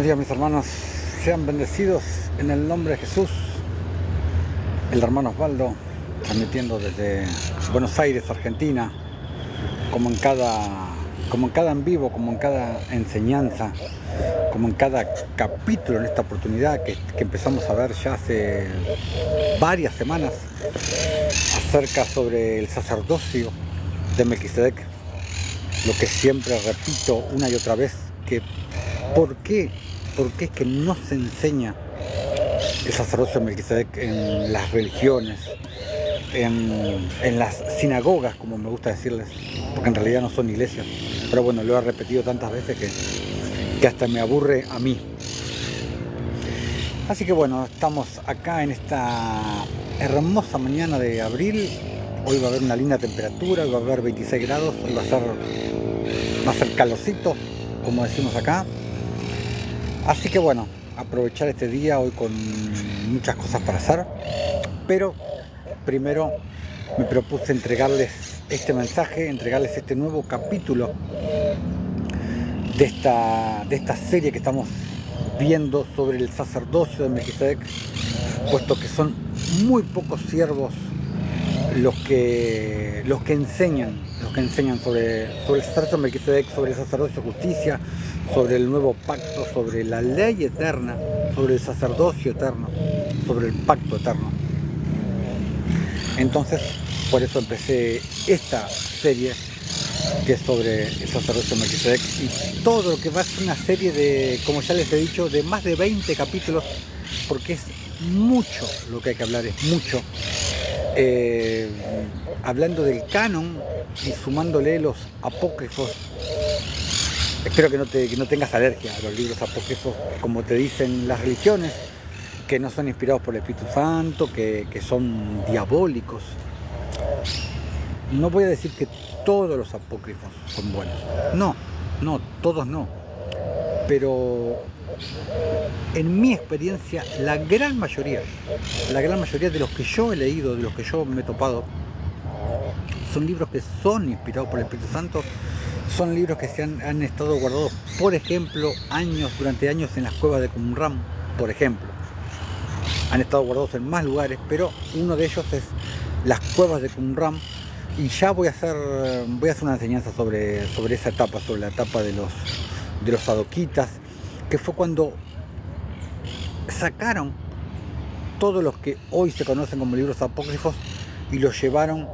Buenos días, mis hermanos, sean bendecidos en el nombre de Jesús. El hermano Osvaldo, transmitiendo desde Buenos Aires, Argentina, como en cada en vivo, como en cada enseñanza, como en cada capítulo en esta oportunidad que empezamos a ver ya hace varias semanas acerca sobre el sacerdocio de Melquisedec. Lo que siempre repito una y otra vez, que ¿por qué es que no se enseña el sacerdocio de Melquisedec en las religiones, en las sinagogas, como me gusta decirles? Porque en realidad no son iglesias. Pero bueno, lo he repetido tantas veces que hasta me aburre a mí. Así que bueno, estamos acá en esta hermosa mañana de abril. Hoy va a haber una linda temperatura, va a haber 26 grados, hoy va a ser calorcito, como decimos acá. Así que bueno, aprovechar este día hoy con muchas cosas para hacer, pero primero me propuse entregarles este mensaje, entregarles este nuevo capítulo de esta serie que estamos viendo sobre el sacerdocio de Melquisedec, puesto que son muy pocos siervos los que enseñan sobre el sacerdocio de Melquisedec, sobre el sacerdocio de justicia, sobre el nuevo pacto, sobre la ley eterna, sobre el sacerdocio eterno, sobre el pacto eterno. Entonces, por eso empecé esta serie que es sobre el sacerdocio de Melquisedec, y todo lo que va a ser una serie de, como ya les he dicho, de más de 20 capítulos, porque es mucho lo que hay que hablar, es mucho. Hablando del canon y sumándole los apócrifos. Espero que no tengas alergia a los libros apócrifos, como te dicen las religiones, que no son inspirados por el Espíritu Santo, que son diabólicos. No voy a decir que todos los apócrifos son buenos. No, todos no. Pero en mi experiencia, la gran mayoría de los que yo he leído, de los que yo me he topado, son libros que son inspirados por el Espíritu Santo, son libros que han estado guardados, por ejemplo, durante años en las cuevas de Qumran, por ejemplo. Han estado guardados en más lugares, pero uno de ellos es las cuevas de Qumran, y ya voy a hacer una enseñanza sobre esa etapa, sobre la etapa de los sadoquitas, que fue cuando sacaron todos los que hoy se conocen como libros apócrifos y los llevaron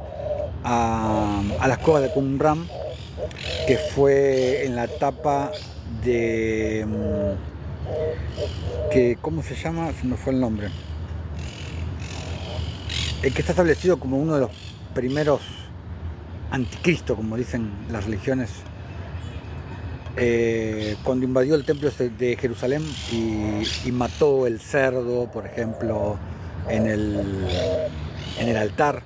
a las cuevas de Qumran, que fue en la etapa de ¿cómo se llama? Se me fue el nombre. El que está establecido como uno de los primeros anticristo, como dicen las religiones, cuando invadió el templo de Jerusalén y mató el cerdo, por ejemplo, en el altar.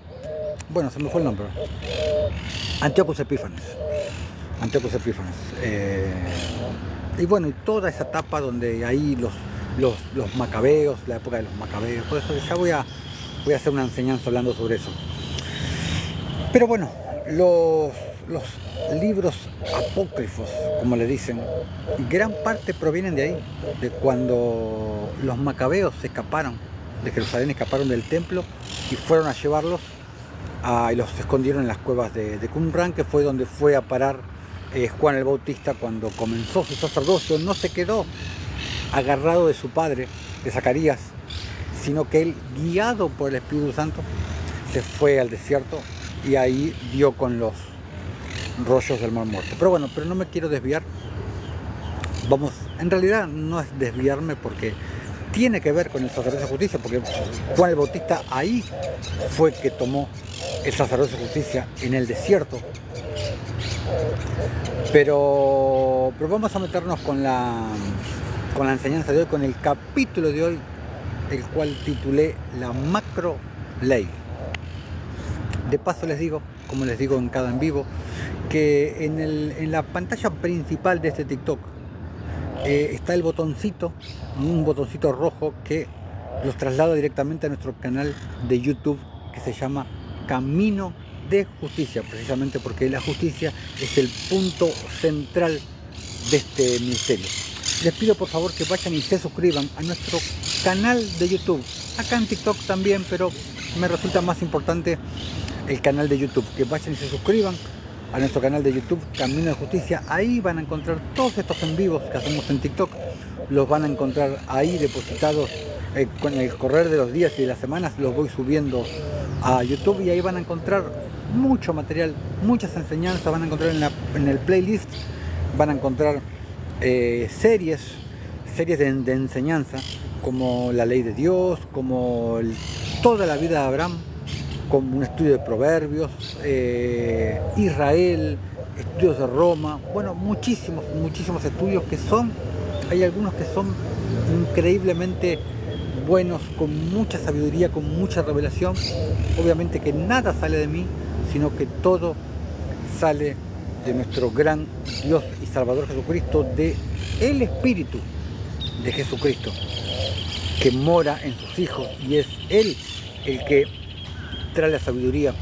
Bueno, se me fue el nombre. Antíoco Epífanes. Y bueno, y toda esa etapa donde ahí los macabeos, la época de los macabeos, todo eso, ya voy a hacer una enseñanza hablando sobre eso. Pero bueno, los libros apócrifos, como le dicen, gran parte provienen de ahí, de cuando los macabeos escaparon de Jerusalén, escaparon del templo y fueron a llevarlos y los escondieron en las cuevas de Qumran, que fue donde fue a parar Juan el Bautista cuando comenzó su sacerdocio. No se quedó agarrado de su padre, de Zacarías, sino que él, guiado por el Espíritu Santo, se fue al desierto y ahí dio con los rollos del Mar Muerto. Pero bueno, no me quiero desviar. En realidad no es desviarme, porque tiene que ver con el sacerdocio de justicia, porque Juan el Bautista ahí fue que tomó el sacerdocio de justicia en el desierto. Pero vamos a meternos con la enseñanza de hoy, con el capítulo de hoy, el cual titulé La macro ley. De paso les digo, como les digo en cada en vivo, que en la pantalla principal de este TikTok está el botoncito, un botoncito rojo que los traslada directamente a nuestro canal de YouTube, que se llama Camino de Justicia, precisamente porque la justicia es el punto central de este ministerio. les pido por favor que vayan y se suscriban a nuestro canal de YouTube. Acá en TikTok también, pero me resulta más importante el canal de YouTube. Que vayan y se suscriban a nuestro canal de YouTube, Camino de Justicia. Ahí van a encontrar todos estos en vivos que hacemos en TikTok. Los van a encontrar ahí depositados con el correr de los días y de las semanas. Los voy subiendo a YouTube y ahí van a encontrar mucho material, muchas enseñanzas. Van a encontrar en el playlist, van a encontrar series de enseñanza, como la ley de Dios, como toda la vida de Abraham, como un estudio de Proverbios, Israel, estudios de Roma, bueno, muchísimos estudios que hay algunos que son increíblemente buenos, con mucha sabiduría, con mucha revelación. Obviamente que nada sale de mí, sino que todo sale de nuestro gran Dios y Salvador Jesucristo, de el Espíritu de Jesucristo, que mora en sus hijos, y es Él el que trae la sabiduría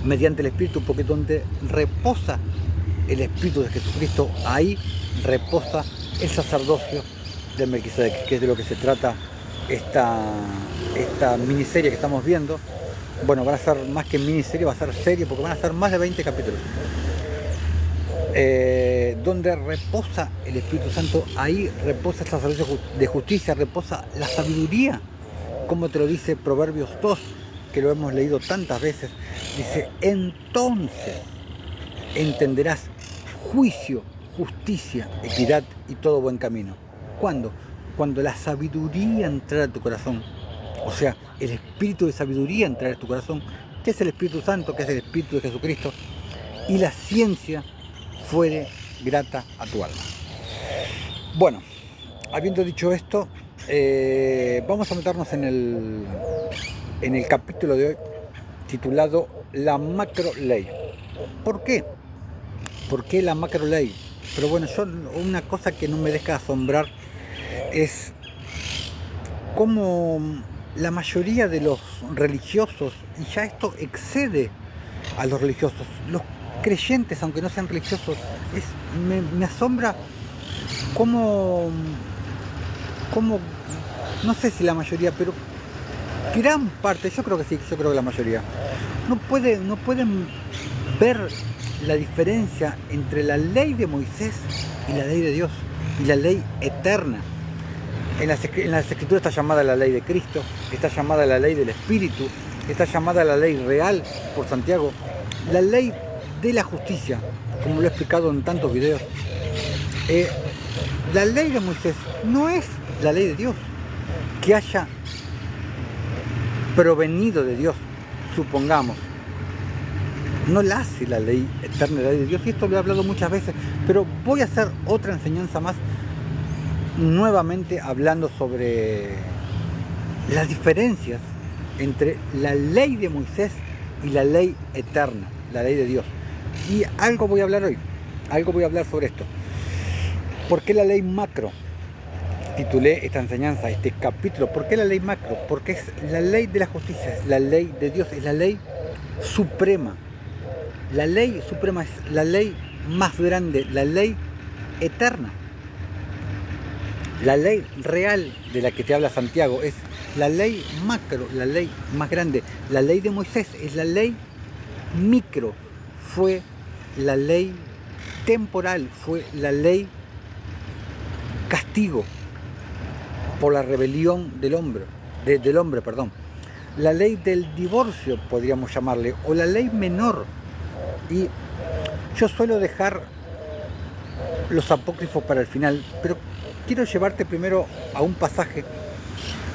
mediante el Espíritu, porque donde reposa el Espíritu de Jesucristo, ahí reposa el sacerdocio de Melquisedec, que es de lo que se trata esta miniserie que estamos viendo. Bueno, va a ser más que miniserie, va a ser serie, porque van a ser más de 20 capítulos. Donde reposa el Espíritu Santo, ahí reposa el sacerdocio de justicia, reposa la sabiduría, como te lo dice Proverbios 2, que lo hemos leído tantas veces. Dice: entonces entenderás juicio, justicia, equidad y todo buen camino. ¿Cuándo? Cuando la sabiduría entrara a tu corazón, o sea, el espíritu de sabiduría entrara a tu corazón, que es el Espíritu Santo, que es el Espíritu de Jesucristo, y la ciencia fuere grata a tu alma. Bueno, habiendo dicho esto, vamos a meternos en el capítulo de hoy, titulado La macro ley. ¿Por qué? ¿Por qué la macro ley? Pero bueno, una cosa que no me deja asombrar es cómo la mayoría de los religiosos, y ya esto excede a los religiosos, los creyentes, aunque no sean religiosos, me asombra cómo, no sé si la mayoría, pero gran parte, yo creo que sí, yo creo que la mayoría, no pueden ver la diferencia entre la ley de Moisés y la ley de Dios, y la ley eterna. En las Escrituras está llamada la ley de Cristo, está llamada la ley del Espíritu, está llamada la ley real por Santiago, la ley de la justicia, como lo he explicado en tantos videos. La ley de Moisés no es la ley de Dios, que haya provenido de Dios, supongamos. No la hace la ley eterna, la ley de Dios, y esto lo he hablado muchas veces, pero voy a hacer otra enseñanza más, nuevamente hablando sobre las diferencias entre la ley de Moisés y la ley eterna, la ley de Dios. Y algo voy a hablar hoy, algo voy a hablar sobre esto. ¿Por qué la ley macro? Titulé esta enseñanza, este capítulo, ¿por qué la ley macro? Porque es la ley de la justicia, es la ley de Dios, es la ley suprema. La ley suprema es la ley más grande, la ley eterna. La ley real de la que te habla Santiago es la ley macro, la ley más grande. La ley de Moisés es la ley micro, fue la ley temporal, fue la ley castigo por la rebelión del hombre. La ley del divorcio, podríamos llamarle, o la ley menor. Y yo suelo dejar los apócrifos para el final, pero quiero llevarte primero a un pasaje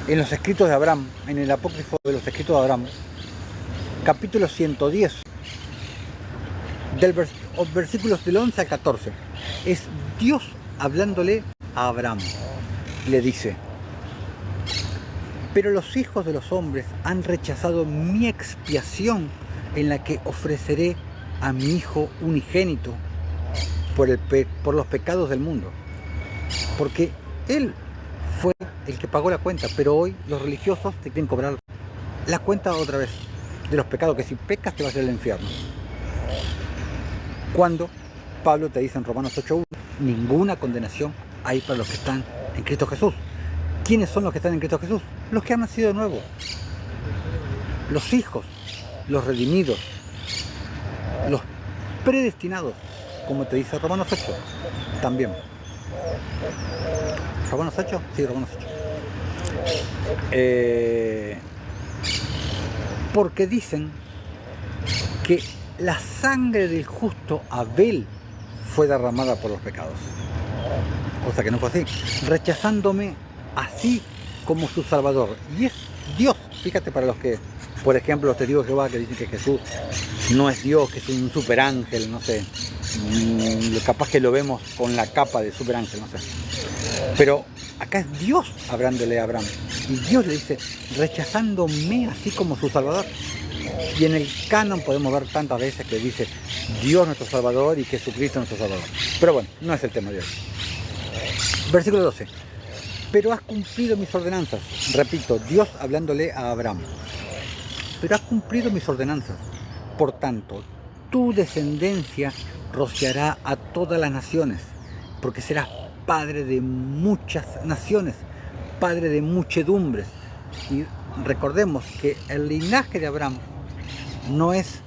en los escritos de Abraham, en el apócrifo de los escritos de Abraham, capítulo 110, versículos del 11 al 14. Es Dios hablándole a Abraham. Le dice: pero los hijos de los hombres han rechazado mi expiación, en la que ofreceré a mi hijo unigénito por los pecados del mundo. Porque él fue el que pagó la cuenta, pero hoy los religiosos te quieren cobrar la cuenta otra vez de los pecados, que si pecas te vas a ir al infierno. Cuando Pablo te dice en Romanos 8:1, ninguna condenación hay para los que están en Cristo Jesús. ¿Quiénes son los que están en Cristo Jesús? Los que han nacido de nuevo. Los hijos, los redimidos, los predestinados, como te dice Romanos 8, también. ¿Romanos 8? Sí, Romanos 8. Porque dicen que la sangre del justo Abel fue derramada por los pecados. Cosa que no fue así. Rechazándome así como su Salvador. Y es Dios. Fíjate, para los que, por ejemplo, los testigos de Jehová que dicen que Jesús no es Dios, que es un superángel, no sé. Capaz que lo vemos con la capa de superángel, no sé. Pero acá es Dios hablándole a Abraham. Y Dios le dice, rechazándome así como su Salvador. Y en el canon podemos ver tantas veces que dice Dios nuestro Salvador y Jesucristo nuestro Salvador. Pero bueno, no es el tema de hoy. Versículo 12. Pero has cumplido mis ordenanzas. Repito, Dios hablándole a Abraham. Pero has cumplido mis ordenanzas. Por tanto, tu descendencia rociará a todas las naciones, porque serás padre de muchas naciones, padre de muchedumbres. Y recordemos que el linaje de Abraham no es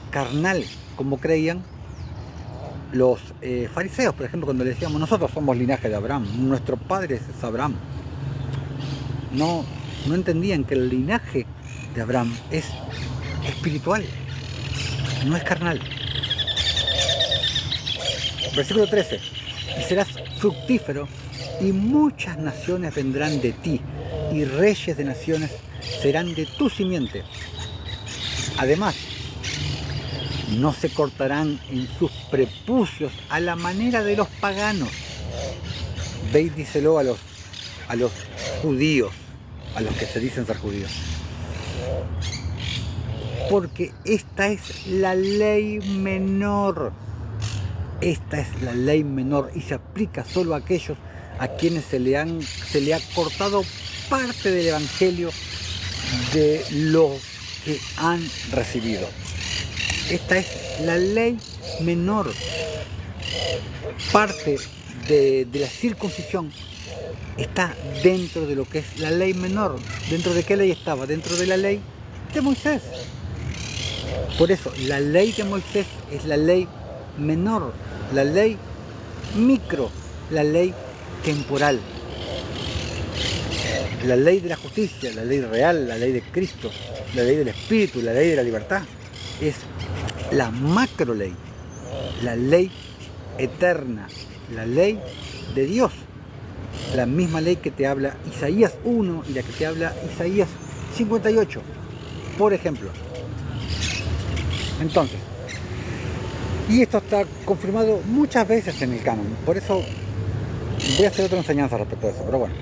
carnal, como creían los fariseos, por ejemplo, cuando le decíamos, nosotros somos linaje de Abraham, nuestro padre es Abraham. No entendían que el linaje de Abraham es espiritual, no es carnal. Versículo 13. Y serás fructífero, y muchas naciones vendrán de ti, y reyes de naciones serán de tu simiente. Además, no se cortarán en sus prepucios a la manera de los paganos. Ve y díselo a los judíos, a los que se dicen ser judíos. Porque esta es la ley menor. Esta es la ley menor y se aplica solo a aquellos a quienes se le ha cortado parte del evangelio de lo que han recibido. Esta es la ley menor. Parte de la circuncisión está dentro de lo que es la ley menor. ¿Dentro de qué ley estaba? Dentro de la ley de Moisés. Por eso, la ley de Moisés es la ley menor, la ley micro, la ley temporal. La ley de la justicia, la ley real, la ley de Cristo, la ley del Espíritu, la ley de la libertad, es la macro ley, la ley eterna, la ley de Dios. La misma ley que te habla Isaías 1 y la que te habla Isaías 58, por ejemplo. Entonces, y esto está confirmado muchas veces en el canon, por eso voy a hacer otra enseñanza respecto a eso, pero bueno.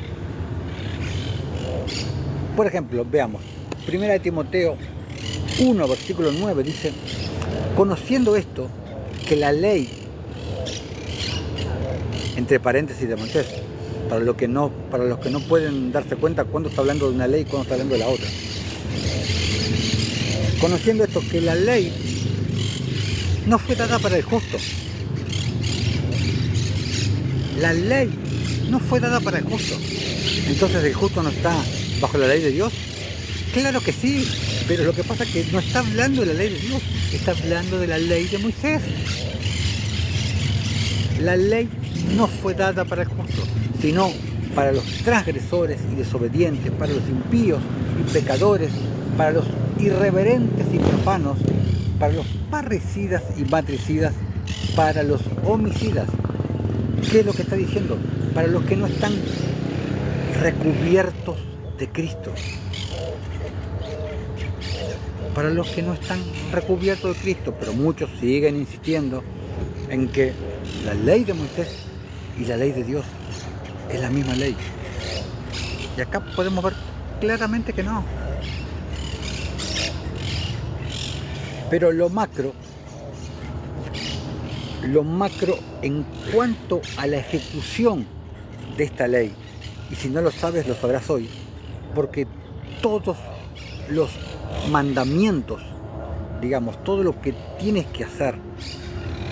Por ejemplo, veamos, 1 de Timoteo 1, versículo 9 dice, conociendo esto, que la ley, entre paréntesis de Moisés, para los que no pueden darse cuenta cuándo está hablando de una ley y cuándo está hablando de la otra. Conociendo esto, que la ley no fue dada para el justo. La ley no fue dada para el justo. Entonces, ¿el justo no está bajo la ley de Dios? Claro que sí, pero lo que pasa es que no está hablando de la ley de Dios, está hablando de la ley de Moisés. La ley no fue dada para el justo, sino para los transgresores y desobedientes, para los impíos y pecadores, para los irreverentes y profanos, para los parricidas y matricidas, para los homicidas. ¿Qué es lo que está diciendo? Para los que no están recubiertos de Cristo. Para los que no están recubiertos de Cristo, pero muchos siguen insistiendo en que la ley de Moisés y la ley de Dios es la misma ley. Y acá podemos ver claramente que no. Pero lo macro en cuanto a la ejecución de esta ley, y si no lo sabes, lo sabrás hoy, porque todos los mandamientos, digamos, todo lo que tienes que hacer,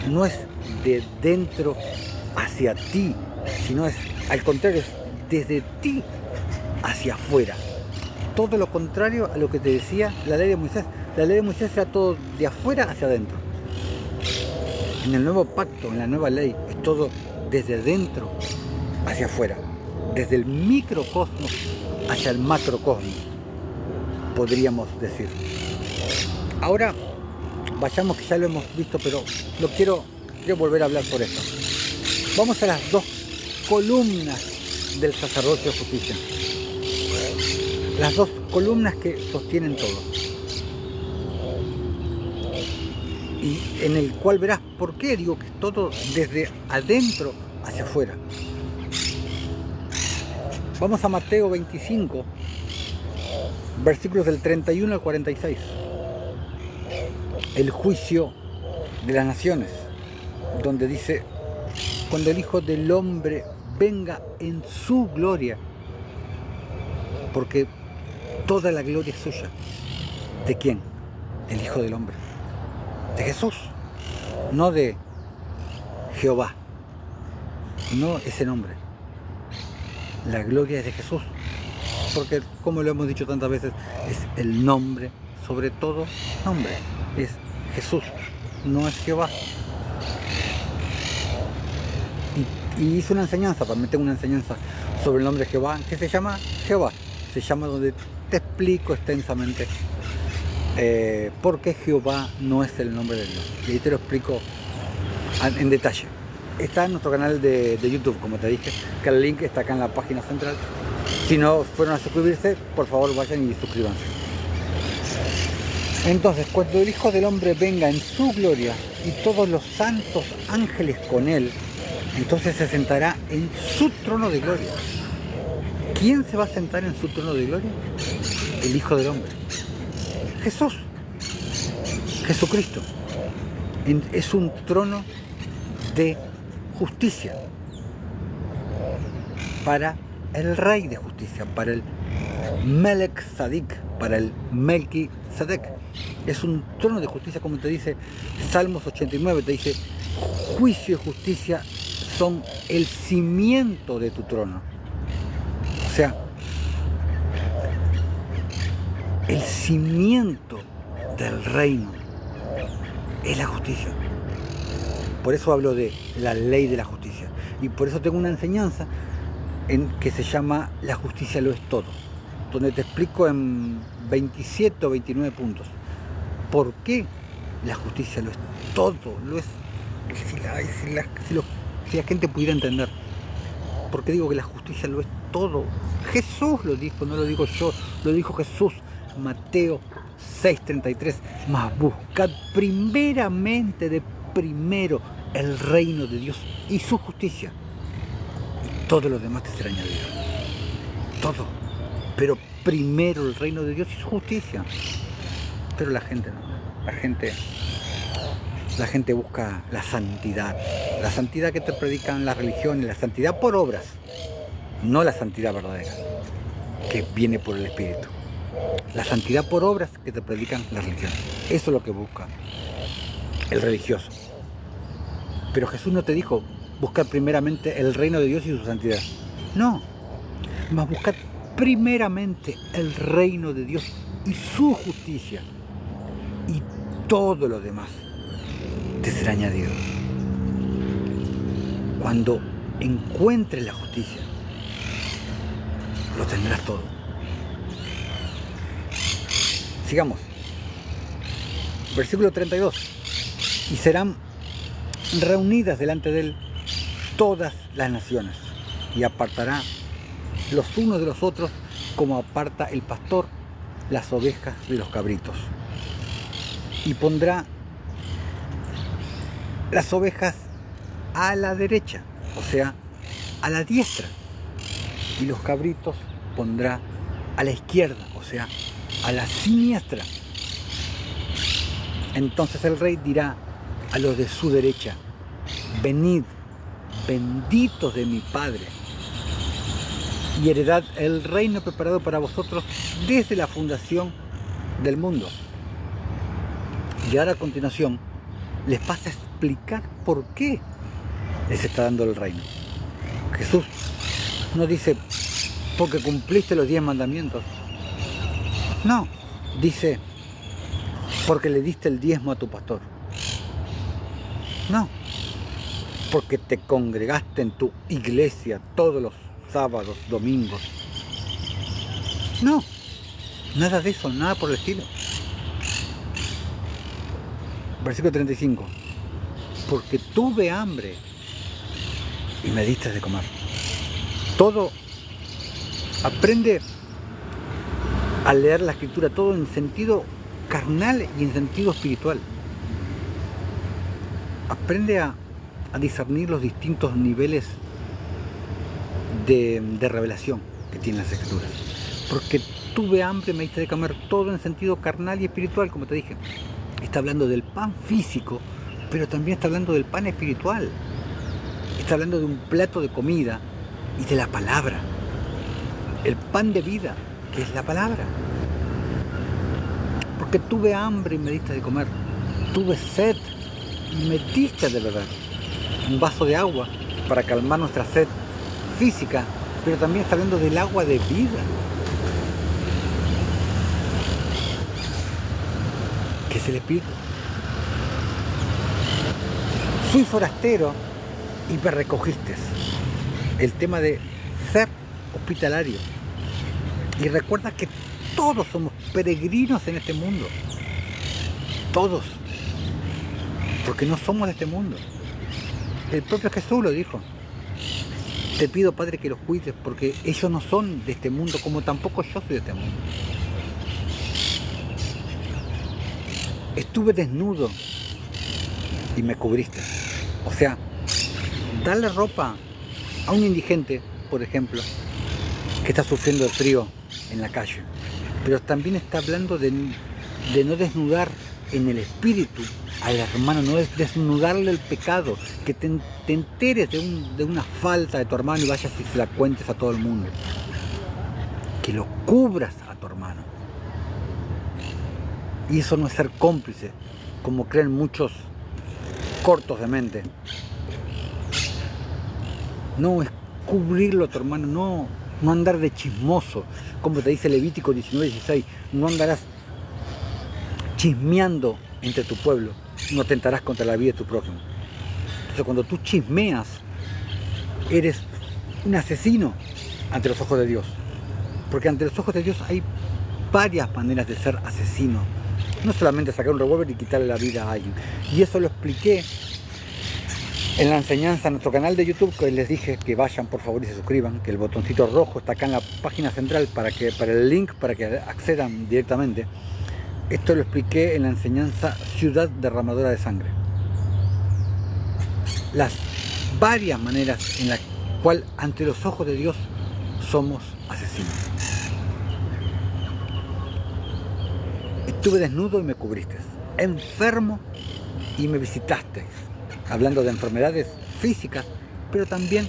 no es de dentro hacia ti, sino es Al contrario, es desde ti hacia afuera. Todo lo contrario a lo que te decía la ley de Moisés. La ley de Moisés era todo de afuera hacia adentro. En el nuevo pacto, en la nueva ley, es todo desde dentro hacia afuera. Desde el microcosmos hacia el macrocosmos, podríamos decir. Ahora, vayamos, que ya lo hemos visto, pero quiero volver a hablar por esto. Vamos a las dos columnas del sacerdocio de justicia. Las dos columnas que sostienen todo. Y en el cual verás por qué digo que es todo desde adentro hacia afuera. Vamos a Mateo 25, versículos del 31 al 46. El juicio de las naciones, donde dice: cuando el Hijo del Hombre venga en su gloria, porque toda la gloria es suya. ¿De quién? El Hijo del Hombre. De Jesús, no de Jehová, no ese nombre. La gloria es de Jesús, porque como lo hemos dicho tantas veces, es el nombre sobre todo nombre, es Jesús, no es Jehová. Y hice una enseñanza, para mí tengo una enseñanza sobre el nombre de Jehová, que se llama Jehová, se llama, donde te explico extensamente por qué Jehová no es el nombre de Dios, y ahí te lo explico en detalle. Está en nuestro canal de YouTube, como te dije, que el link está acá en la página central. Si no fueron a suscribirse, por favor vayan y suscríbanse. Entonces, cuando el Hijo del Hombre venga en su gloria y todos los santos ángeles con él, entonces se sentará en su trono de gloria. ¿Quién se va a sentar en su trono de gloria? El Hijo del Hombre. Jesús. Jesucristo. Es un trono de justicia para el Rey de Justicia, para el Melech Sadik, para el Melki Sadek. Es un trono de justicia, como te dice Salmos 89, te dice: juicio y justicia son el cimiento de tu trono. O sea, el cimiento del reino es la justicia. Por eso hablo de la ley de la justicia. Y por eso tengo una enseñanza que se llama La justicia lo es todo, donde te explico en 27 o 29 puntos por qué la justicia lo es todo. Lo es, si la gente pudiera entender. Porque digo que la justicia lo es todo. Jesús lo dijo, no lo digo yo, lo dijo Jesús. Mateo 6:33. Mas buscad primeramente de primero el reino de Dios y su justicia, y todo lo demás te será añadido. Todo. Pero primero el reino de Dios y su justicia. Pero la gente no. La gente busca la santidad que te predican las religiones, la santidad por obras, no la santidad verdadera, que viene por el Espíritu. La santidad por obras que te predican las religiones. Eso es lo que busca el religioso. Pero Jesús no te dijo buscar primeramente el reino de Dios y su santidad. No, mas buscar primeramente el reino de Dios y su justicia, y todo lo demás te será añadido. Cuando encuentres la justicia, lo tendrás todo. Sigamos. Versículo 32. Y serán reunidas delante de él todas las naciones, y apartará los unos de los otros, como aparta el pastor las ovejas de los cabritos. Y pondrá las ovejas a la derecha, o sea, a la diestra, y los cabritos pondrá a la izquierda, o sea, a la siniestra. Entonces el rey dirá a los de su derecha: venid, benditos de mi Padre, y heredad el reino preparado para vosotros desde la fundación del mundo. Y ahora a continuación les pasa a explicar por qué les está dando el reino. Jesús No dice porque cumpliste los 10 mandamientos. No, dice porque le diste el diezmo a tu pastor. No, porque te congregaste en tu iglesia todos los sábados, domingos. No, nada de eso, nada por el estilo. Versículo 35. Porque tuve hambre y me diste de comer. Todo, aprende a leer la escritura, todo en sentido carnal y en sentido espiritual. Aprende a discernir los distintos niveles de revelación que tienen las escrituras. Porque tuve hambre, me diste de comer, todo en sentido carnal y espiritual, como te dije. Está hablando del pan físico, pero también está hablando del pan espiritual. Está hablando de un plato de comida y de la palabra. El pan de vida, que es la palabra. Porque tuve hambre y me diste de comer. Tuve sed y me diste de beber. Un vaso de agua para calmar nuestra sed física, pero también está hablando del agua de vida, que es el Espíritu. Fui forastero y me recogiste. El tema de ser hospitalario. Y recuerda que todos somos peregrinos en este mundo. Todos. Porque no somos de este mundo. El propio Jesús lo dijo. Te pido, Padre, que los cuides, porque ellos no son de este mundo, como tampoco yo soy de este mundo. Estuve desnudo y me cubriste. O sea, darle ropa a un indigente, por ejemplo, que está sufriendo de frío en la calle. Pero también está hablando de no desnudar en el espíritu al hermano, no es desnudarle el pecado, que te enteres de una falta de tu hermano y vayas y se la cuentes a todo el mundo. Que lo cubras a tu hermano. Y eso no es ser cómplice, como creen muchos cortos de mente. No, es cubrirlo a tu hermano, no andar de chismoso, como te dice Levítico 19:16, no andarás chismeando entre tu pueblo, no atentarás contra la vida de tu prójimo. Entonces cuando tú chismeas, eres un asesino ante los ojos de Dios, porque ante los ojos de Dios hay varias maneras de ser asesino, no solamente sacar un revólver y quitarle la vida a alguien. Y eso lo expliqué en la enseñanza en nuestro canal de YouTube, que les dije que vayan por favor y se suscriban, que el botoncito rojo está acá en la página central para el link para que accedan directamente. Esto lo expliqué en la enseñanza Ciudad Derramadora de Sangre. Las varias maneras en las cuales ante los ojos de Dios somos asesinos. Estuve desnudo y me cubriste, enfermo y me visitaste. Hablando de enfermedades físicas, pero también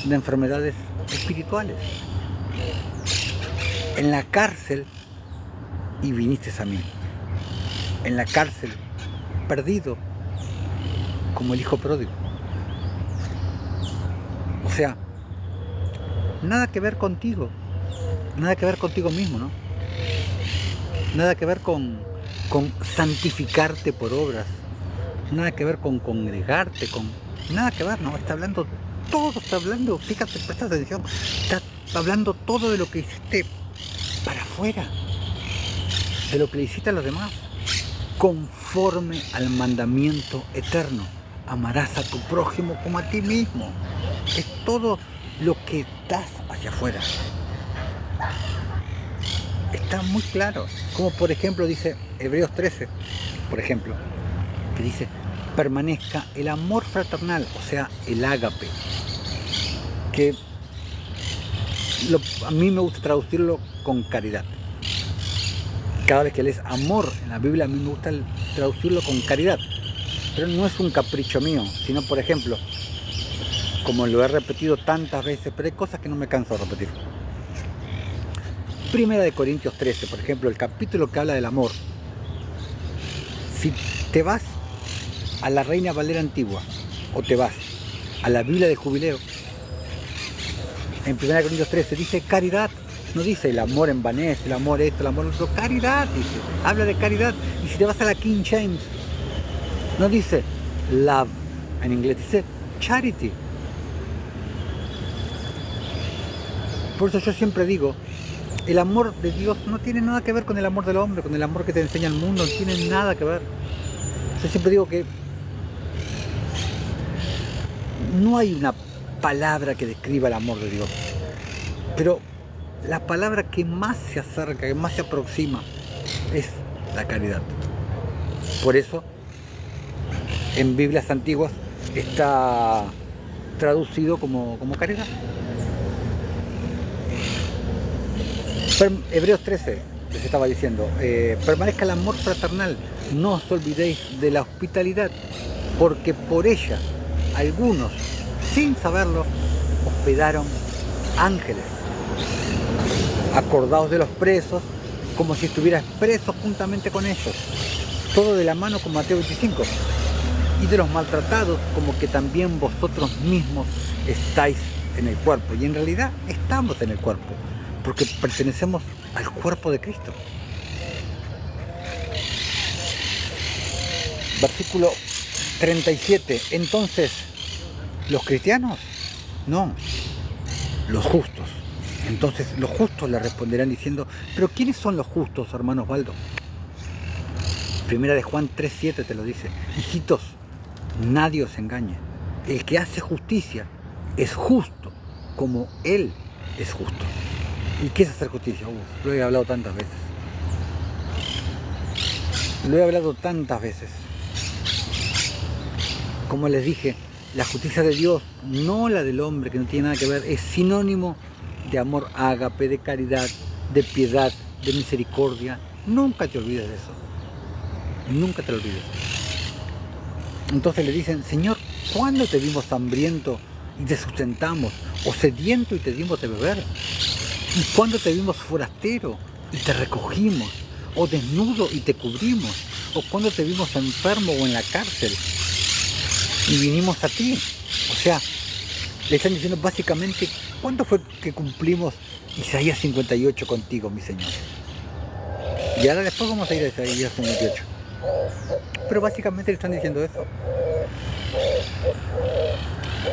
de enfermedades espirituales. En la cárcel y viniste a mí. En la cárcel, perdido, como el hijo pródigo. O sea, nada que ver contigo, nada que ver contigo mismo, ¿no? Nada que ver con santificarte por obras, nada que ver con congregarte, nada que ver, ¿no? Está hablando, todo está hablando, fíjate, presta atención, está hablando todo de lo que hiciste para afuera, de lo que le hiciste a los demás, conforme al mandamiento eterno. Amarás a tu prójimo como a ti mismo. Es todo lo que das hacia afuera. Está muy claro. Como por ejemplo dice Hebreos 13, por ejemplo, que dice, permanezca el amor fraternal, o sea, el ágape, que a mí me gusta traducirlo con caridad. Cada vez que lees amor en la Biblia, a mí me gusta traducirlo con caridad. Pero no es un capricho mío, sino, por ejemplo, como lo he repetido tantas veces, pero hay cosas que no me canso de repetir. Primera de Corintios 13, por ejemplo, el capítulo que habla del amor. Si te vas a la Reina Valera Antigua o te vas a la Biblia de Jubileo, En 1 Corintios 13 dice caridad. No dice el amor envanece, el amor esto, el amor otro. Caridad dice. Habla de caridad. Y si te vas a la King James, no dice love en inglés, dice charity. Por eso yo siempre digo, el amor de Dios no tiene nada que ver con el amor del hombre, con el amor que te enseña el mundo, no tiene nada que ver. Yo siempre digo que no hay una palabra que describa el amor de Dios, pero la palabra que más se acerca, que más se aproxima, es la caridad. Por eso, en Biblias antiguas está traducido como caridad. Hebreos 13 les estaba diciendo, permanezca el amor fraternal, no os olvidéis de la hospitalidad, porque por ella algunos, sin saberlo, hospedaron ángeles. Acordaos de los presos como si estuvieras presos juntamente con ellos, todo de la mano con Mateo 25, y de los maltratados como que también vosotros mismos estáis en el cuerpo, y en realidad estamos en el cuerpo, porque pertenecemos al cuerpo de Cristo. Versículo 37. Entonces, ¿los cristianos? No, los justos. Entonces los justos le responderán diciendo, ¿pero quiénes son los justos, hermano Osvaldo? Primera de Juan 3:7 te lo dice. Hijitos, nadie os engañe. El que hace justicia es justo, como Él es justo. ¿Y qué es hacer justicia? Lo he hablado tantas veces. Lo he hablado tantas veces. Como les dije, la justicia de Dios, no la del hombre, que no tiene nada que ver, es sinónimo de amor ágape, de caridad, de piedad, de misericordia. Nunca te olvides de eso. Nunca te lo olvides. Entonces le dicen, Señor, ¿cuándo te vimos hambriento y te sustentamos? ¿O sediento y te dimos de beber? ¿Y cuándo te vimos forastero y te recogimos? ¿O desnudo y te cubrimos? ¿O cuándo te vimos enfermo o en la cárcel y vinimos a ti? O sea, le están diciendo básicamente, ¿cuánto fue que cumplimos Isaías 58 contigo, mi Señor? Y ahora después vamos a ir a Isaías 58. Pero básicamente le están diciendo eso.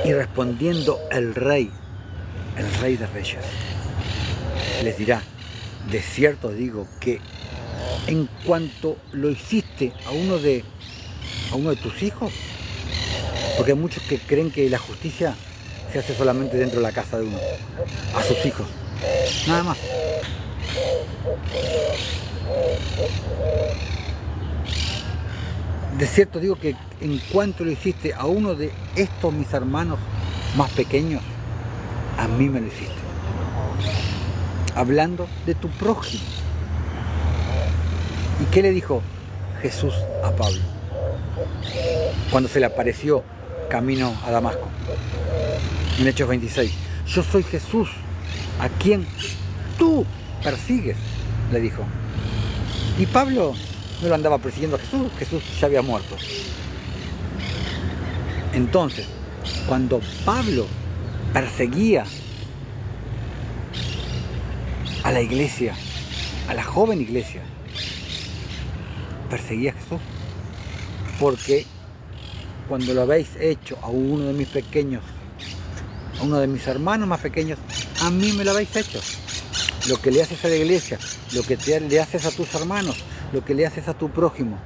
Y respondiendo el Rey de Reyes, les dirá, de cierto digo que en cuanto lo hiciste a uno de tus hijos, porque hay muchos que creen que la justicia se hace solamente dentro de la casa de uno, a sus hijos, nada más. De cierto digo que en cuanto lo hiciste a uno de estos mis hermanos más pequeños, a mí me lo hiciste. Hablando de tu prójimo. ¿Y qué le dijo Jesús a Pablo cuando se le apareció camino a Damasco? En Hechos 26. Yo soy Jesús, a quien tú persigues, le dijo. Y Pablo no lo andaba persiguiendo a Jesús, Jesús ya había muerto. Entonces, cuando Pablo perseguía a la iglesia, a la joven iglesia, perseguía a Jesús, porque cuando lo habéis hecho a uno de mis pequeños, a uno de mis hermanos más pequeños, a mí me lo habéis hecho. Lo que le haces a la iglesia, lo que le haces a tus hermanos, lo que le haces a tu prójimo,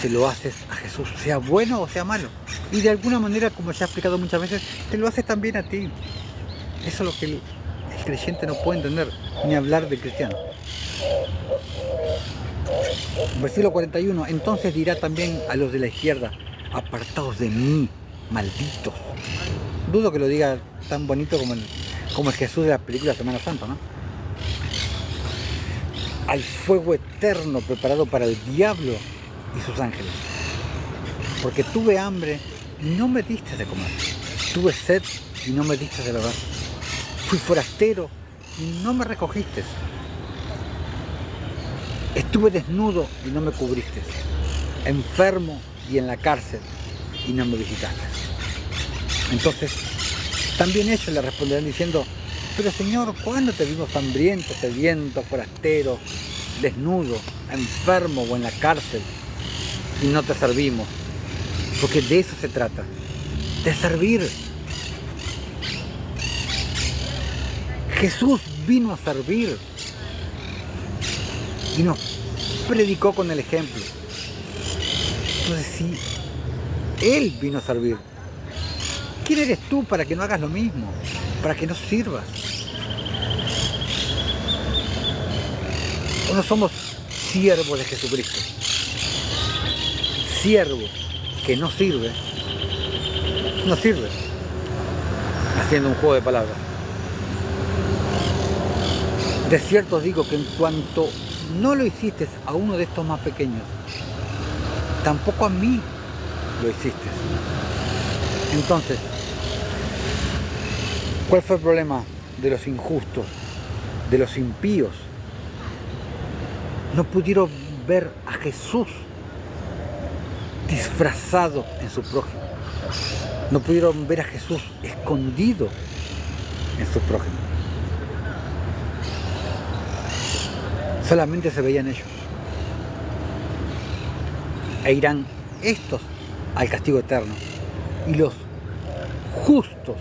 se lo haces a Jesús, sea bueno o sea malo. Y de alguna manera, como ya he explicado muchas veces, te lo haces también a ti. Eso es lo que el creyente no puede entender, ni hablar del cristiano. Versículo 41, entonces dirá también a los de la izquierda, apartaos de mí, malditos. Dudo que lo diga tan bonito como el Jesús de la película Semana Santa, ¿no? Al fuego eterno preparado para el diablo y sus ángeles. Porque tuve hambre y no me diste de comer. Tuve sed y no me diste de beber. Fui forastero y no me recogiste. Estuve desnudo y no me cubriste. Enfermo y en la cárcel y no me visitaste. Entonces, también ellos le responderán diciendo, Pero Señor, ¿cuándo te vimos hambriento, sediento, forastero, desnudo, enfermo o en la cárcel y no te servimos? Porque de eso se trata, de servir. Jesús vino a servir y nos predicó con el ejemplo. Entonces, si Él vino a servir, ¿quién eres tú para que no hagas lo mismo? Para que no sirvas. ¿O no somos siervos de Jesucristo? Siervo que no sirve, haciendo un juego de palabras. De cierto os digo que en cuanto no lo hiciste a uno de estos más pequeños, tampoco a mí lo hiciste. Entonces, ¿cuál fue el problema de los injustos, de los impíos? No pudieron ver a Jesús disfrazado en su prójimo. No pudieron ver a Jesús escondido en su prójimo. Solamente se veían ellos. E irán estos al castigo eterno y los justos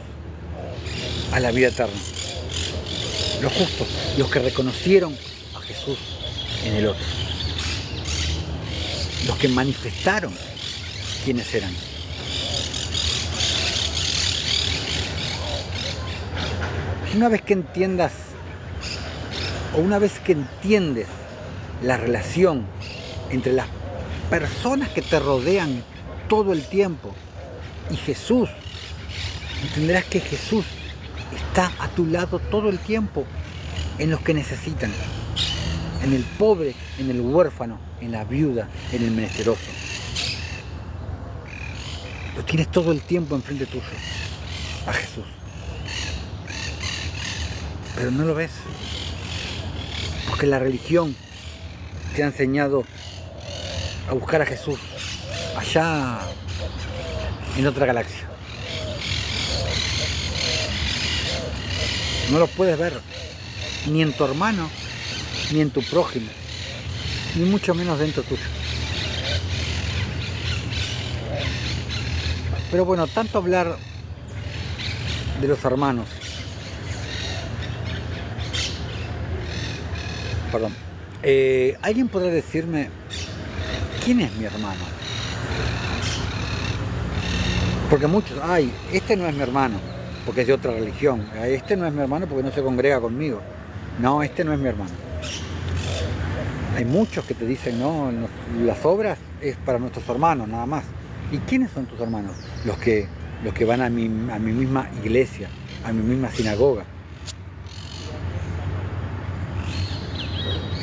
a la vida eterna. Los justos, los que reconocieron a Jesús en el otro. Los que manifestaron quiénes eran. Una vez que entiendas, o una vez que entiendes la relación entre las personas que te rodean todo el tiempo y Jesús, entenderás que Jesús está a tu lado todo el tiempo en los que necesitan, en el pobre, en el huérfano, en la viuda, en el menesteroso. Lo tienes todo el tiempo enfrente tuyo, a Jesús. Pero no lo ves, porque la religión te ha enseñado a buscar a Jesús allá en otra galaxia. No lo puedes ver ni en tu hermano, ni en tu prójimo, ni mucho menos dentro tuyo. Pero bueno, tanto hablar de los hermanos. Perdón. ¿Alguien podrá decirme quién es mi hermano? Porque muchos, este no es mi hermano, porque es de otra religión. Este no es mi hermano porque no se congrega conmigo. No, este no es mi hermano. Hay muchos que te dicen, no, las obras es para nuestros hermanos, nada más. ¿Y quiénes son tus hermanos? Los que van a mi misma iglesia, a mi misma sinagoga.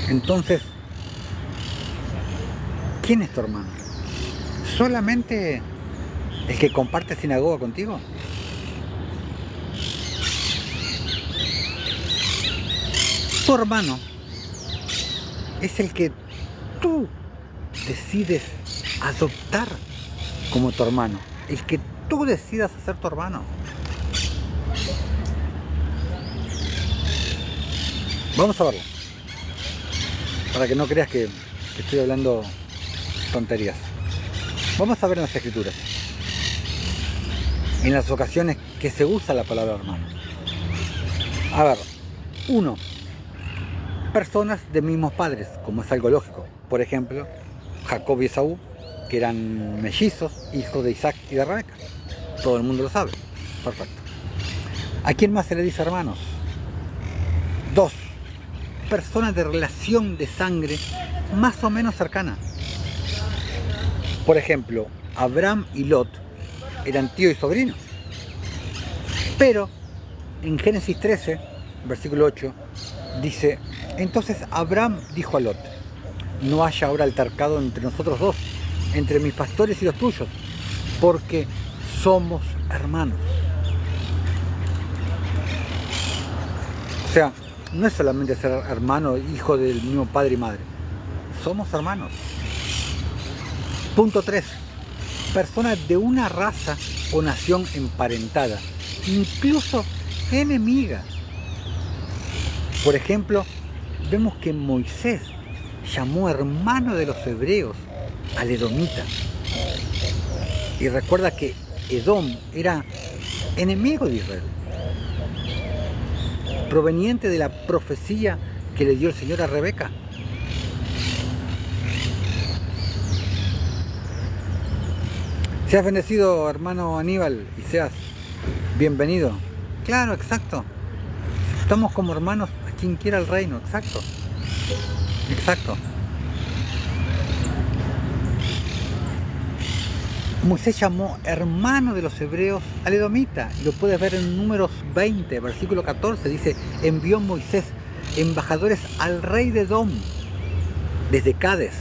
Entonces, ¿quién es tu hermano? ¿Solamente el que comparte sinagoga contigo? Tu hermano es el que tú decides adoptar como tu hermano, el que tú decidas hacer tu hermano. Vamos a verlo, para que no creas que estoy hablando tonterías. Vamos a ver en las Escrituras, en las ocasiones que se usa la palabra hermano. A ver, 1. Personas de mismos padres, como es algo lógico. Por ejemplo, Jacob y Esaú, que eran mellizos, hijos de Isaac y de Rebeca. Todo el mundo lo sabe. Perfecto. ¿A quién más se le dice hermanos? 2. Personas de relación de sangre más o menos cercana. Por ejemplo, Abraham y Lot eran tío y sobrino. Pero en Génesis 13, versículo 8, dice: entonces Abraham dijo a Lot: no haya ahora altercado entre nosotros dos, entre mis pastores y los tuyos, porque somos hermanos. O sea, no es solamente ser hermano, hijo del mismo padre y madre. Somos hermanos. Punto 3. Personas de una raza o nación emparentada, incluso enemiga. Por ejemplo, vemos que Moisés llamó hermano de los hebreos al edomita. Y recuerda que Edom era enemigo de Israel, proveniente de la profecía que le dio el Señor a Rebeca. Seas bendecido, hermano Aníbal, y seas bienvenido. Claro, exacto. Estamos como hermanos a quien quiera el reino, exacto. Exacto. Moisés llamó hermano de los hebreos al edomita. Lo puedes ver en Números 20, versículo 14. Dice, envió Moisés embajadores al rey de Edom desde Cades,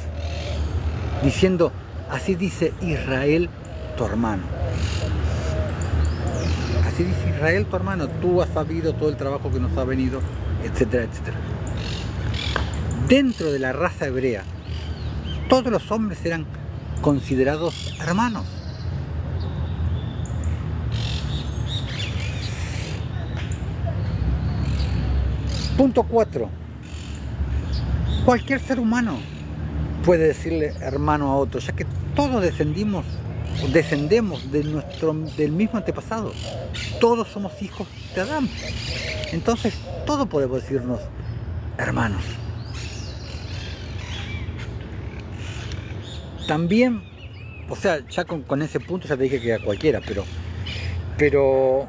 diciendo, así dice Israel tu hermano. Así dice Israel tu hermano, tú has sabido todo el trabajo que nos ha venido, etcétera, etcétera. Dentro de la raza hebrea, todos los hombres eran considerados hermanos. Punto 4. Cualquier ser humano puede decirle hermano a otro, ya que todos descendemos del mismo antepasado. Todos somos hijos de Adán. Entonces, todos podemos decirnos hermanos. También, o sea, ya con ese punto ya te dije que a cualquiera, pero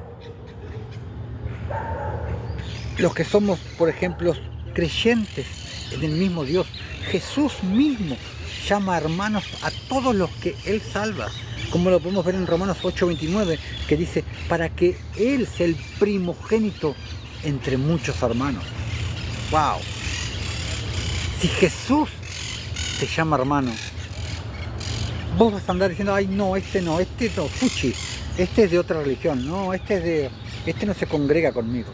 los que somos, por ejemplo, creyentes en el mismo Dios, Jesús mismo llama hermanos a todos los que Él salva, como lo podemos ver en Romanos 8:29, que dice, para que Él sea el primogénito entre muchos hermanos. ¡Wow! Si Jesús te llama hermano, vos vas a andar diciendo, ay no, fuchi, este es de otra religión, no, este no se congrega conmigo.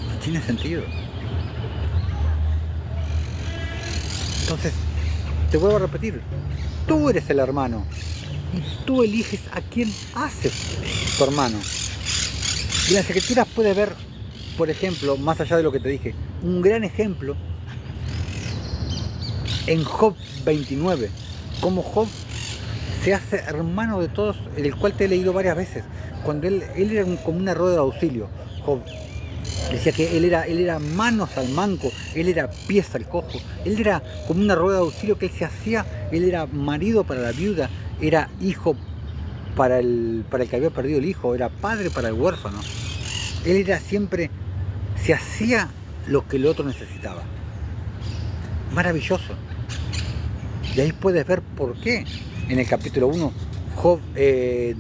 No tiene sentido. Entonces, te vuelvo a repetir, tú eres el hermano y tú eliges a quién haces tu hermano. Y en las Escrituras puedes ver, por ejemplo, más allá de lo que te dije, un gran ejemplo en Job 29, como Job se hace hermano de todos, el cual te he leído varias veces, cuando él era como una rueda de auxilio. Job decía que él era manos al manco, él era pies al cojo, él era como una rueda de auxilio que él se hacía, él era marido para la viuda, era hijo para el que había perdido el hijo, era padre para el huérfano. Él era siempre, se hacía lo que el otro necesitaba. Maravilloso. Y ahí puedes ver por qué en el capítulo 1 Job,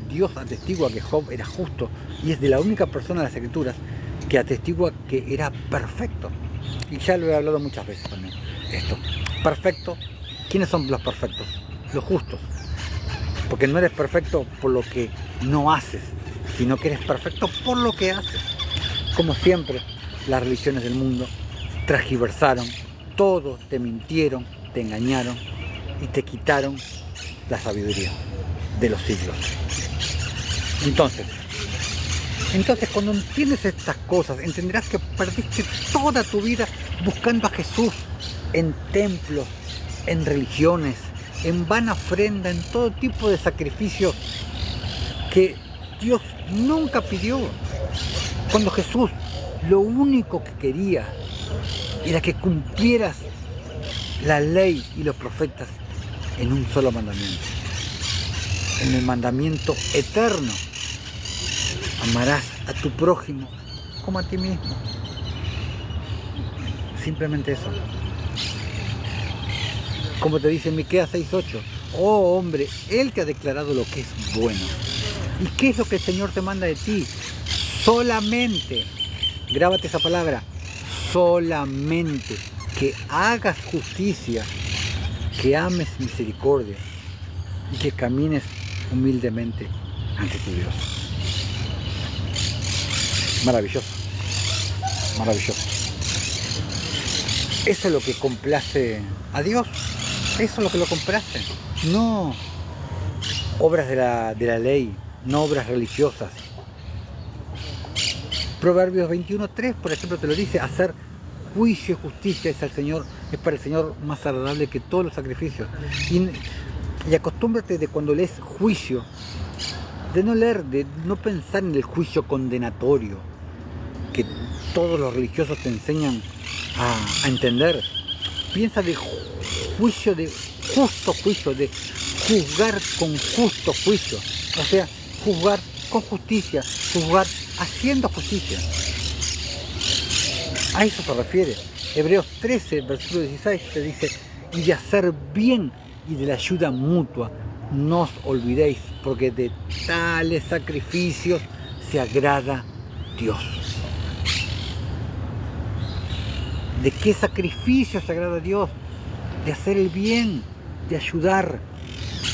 Dios atestigua que Job era justo y es de la única persona de las Escrituras que atestigua que era perfecto. Y ya lo he hablado muchas veces también. Esto, perfecto. ¿Quiénes son los perfectos? Los justos. Porque no eres perfecto por lo que no haces, sino que eres perfecto por lo que haces. Como siempre, las religiones del mundo transgiversaron todo, te mintieron, te engañaron y te quitaron la sabiduría de los siglos. Entonces cuando entiendes estas cosas, entenderás que perdiste toda tu vida buscando a Jesús en templos, en religiones, en vana ofrenda, en todo tipo de sacrificios que Dios nunca pidió. Cuando Jesús lo único que quería era que cumplieras la ley y los profetas en un solo mandamiento, en el mandamiento eterno: amarás a tu prójimo como a ti mismo. Simplemente eso. Como te dice Miqueas 6:8, oh hombre, Él te ha declarado lo que es bueno. ¿Y qué es lo que el Señor te manda de ti? Solamente, grábate esa palabra, solamente que hagas justicia, que ames misericordia y que camines humildemente ante tu Dios. Maravilloso, maravilloso. Eso es lo que complace a Dios, eso es lo que lo complace. No obras de la ley, no obras religiosas. Proverbios 21:3, por ejemplo, te lo dice: hacer juicio y justicia es para el Señor más agradable que todos los sacrificios. Y acostúmbrate de cuando lees juicio, de no leer, de no pensar en el juicio condenatorio que todos los religiosos te enseñan a entender. Piensa de juicio, de justo juicio, de juzgar con justo juicio. O sea, juzgar con justicia, juzgar haciendo justicia. A eso se refiere. Hebreos 13, versículo 16, te dice: y de hacer bien y de la ayuda mutua no os olvidéis, porque de tales sacrificios se agrada Dios. ¿De qué sacrificio se agrada Dios? De hacer el bien, de ayudar,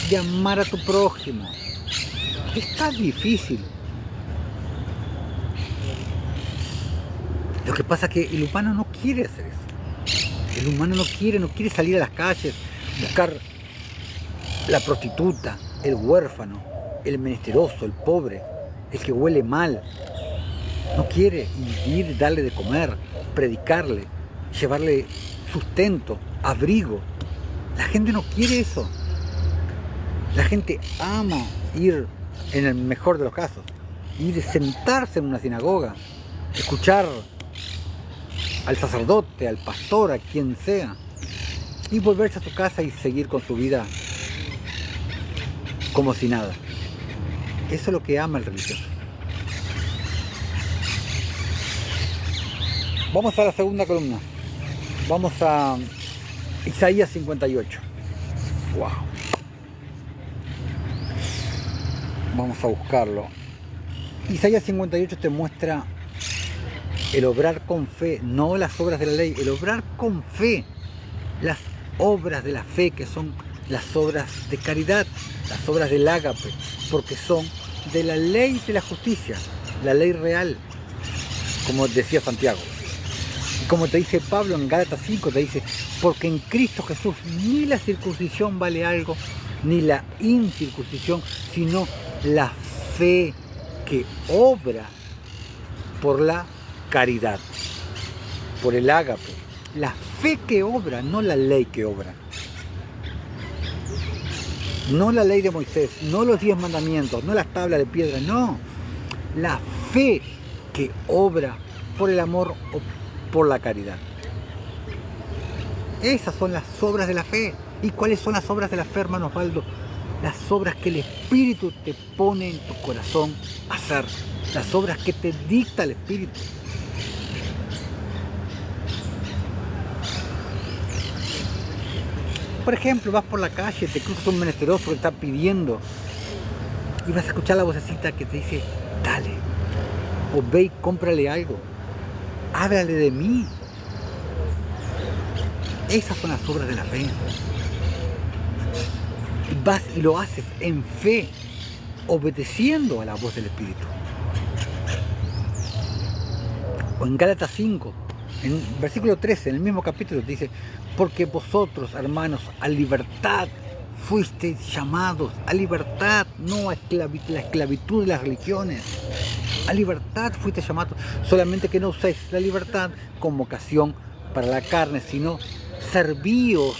de amar a tu prójimo. Es tan difícil. Lo que pasa es que el humano no quiere hacer eso. El humano no quiere salir a las calles, buscar la prostituta, el huérfano, el menesteroso, el pobre, el que huele mal. No quiere ir, darle de comer, predicarle, llevarle sustento, abrigo. La gente no quiere eso. La gente ama ir, en el mejor de los casos, ir, sentarse en una sinagoga, escuchar al sacerdote, al pastor, a quien sea, y volverse a su casa y seguir con su vida como si nada. Eso es lo que ama el religioso. Vamos a la segunda columna. Vamos a Isaías 58. Wow. Vamos a buscarlo. Isaías 58 te muestra el obrar con fe, no las obras de la ley, el obrar con fe, las obras de la fe, que son las obras de caridad, las obras del ágape, porque son de la ley de la justicia, la ley real, como decía Santiago. Y como te dice Pablo en Gálatas 5, te dice: porque en Cristo Jesús ni la circuncisión vale algo, ni la incircuncisión, sino la fe que obra por la caridad, por el ágape. La fe que obra, no la ley que obra. No la ley de Moisés, no los 10 mandamientos, no las tablas de piedra, no. La fe que obra por el amor o por la caridad. Esas son las obras de la fe. ¿Y cuáles son las obras de la fe, hermano Osvaldo? Las obras que el Espíritu te pone en tu corazón a hacer. Las obras que te dicta el Espíritu. Por ejemplo, vas por la calle, te cruzas un menesteroso que está pidiendo y vas a escuchar la vocecita que te dice: dale, o ve y cómprale algo, háblale de mí. Esas son las obras de la fe. Y vas y lo haces en fe, obedeciendo a la voz del Espíritu. O en Gálatas 5, en versículo 13, en el mismo capítulo, te dice: porque vosotros, hermanos, a libertad fuisteis llamados, a libertad, no a la esclavitud de las religiones. A libertad fuisteis llamados, solamente que no uséis la libertad como ocasión para la carne, sino servíos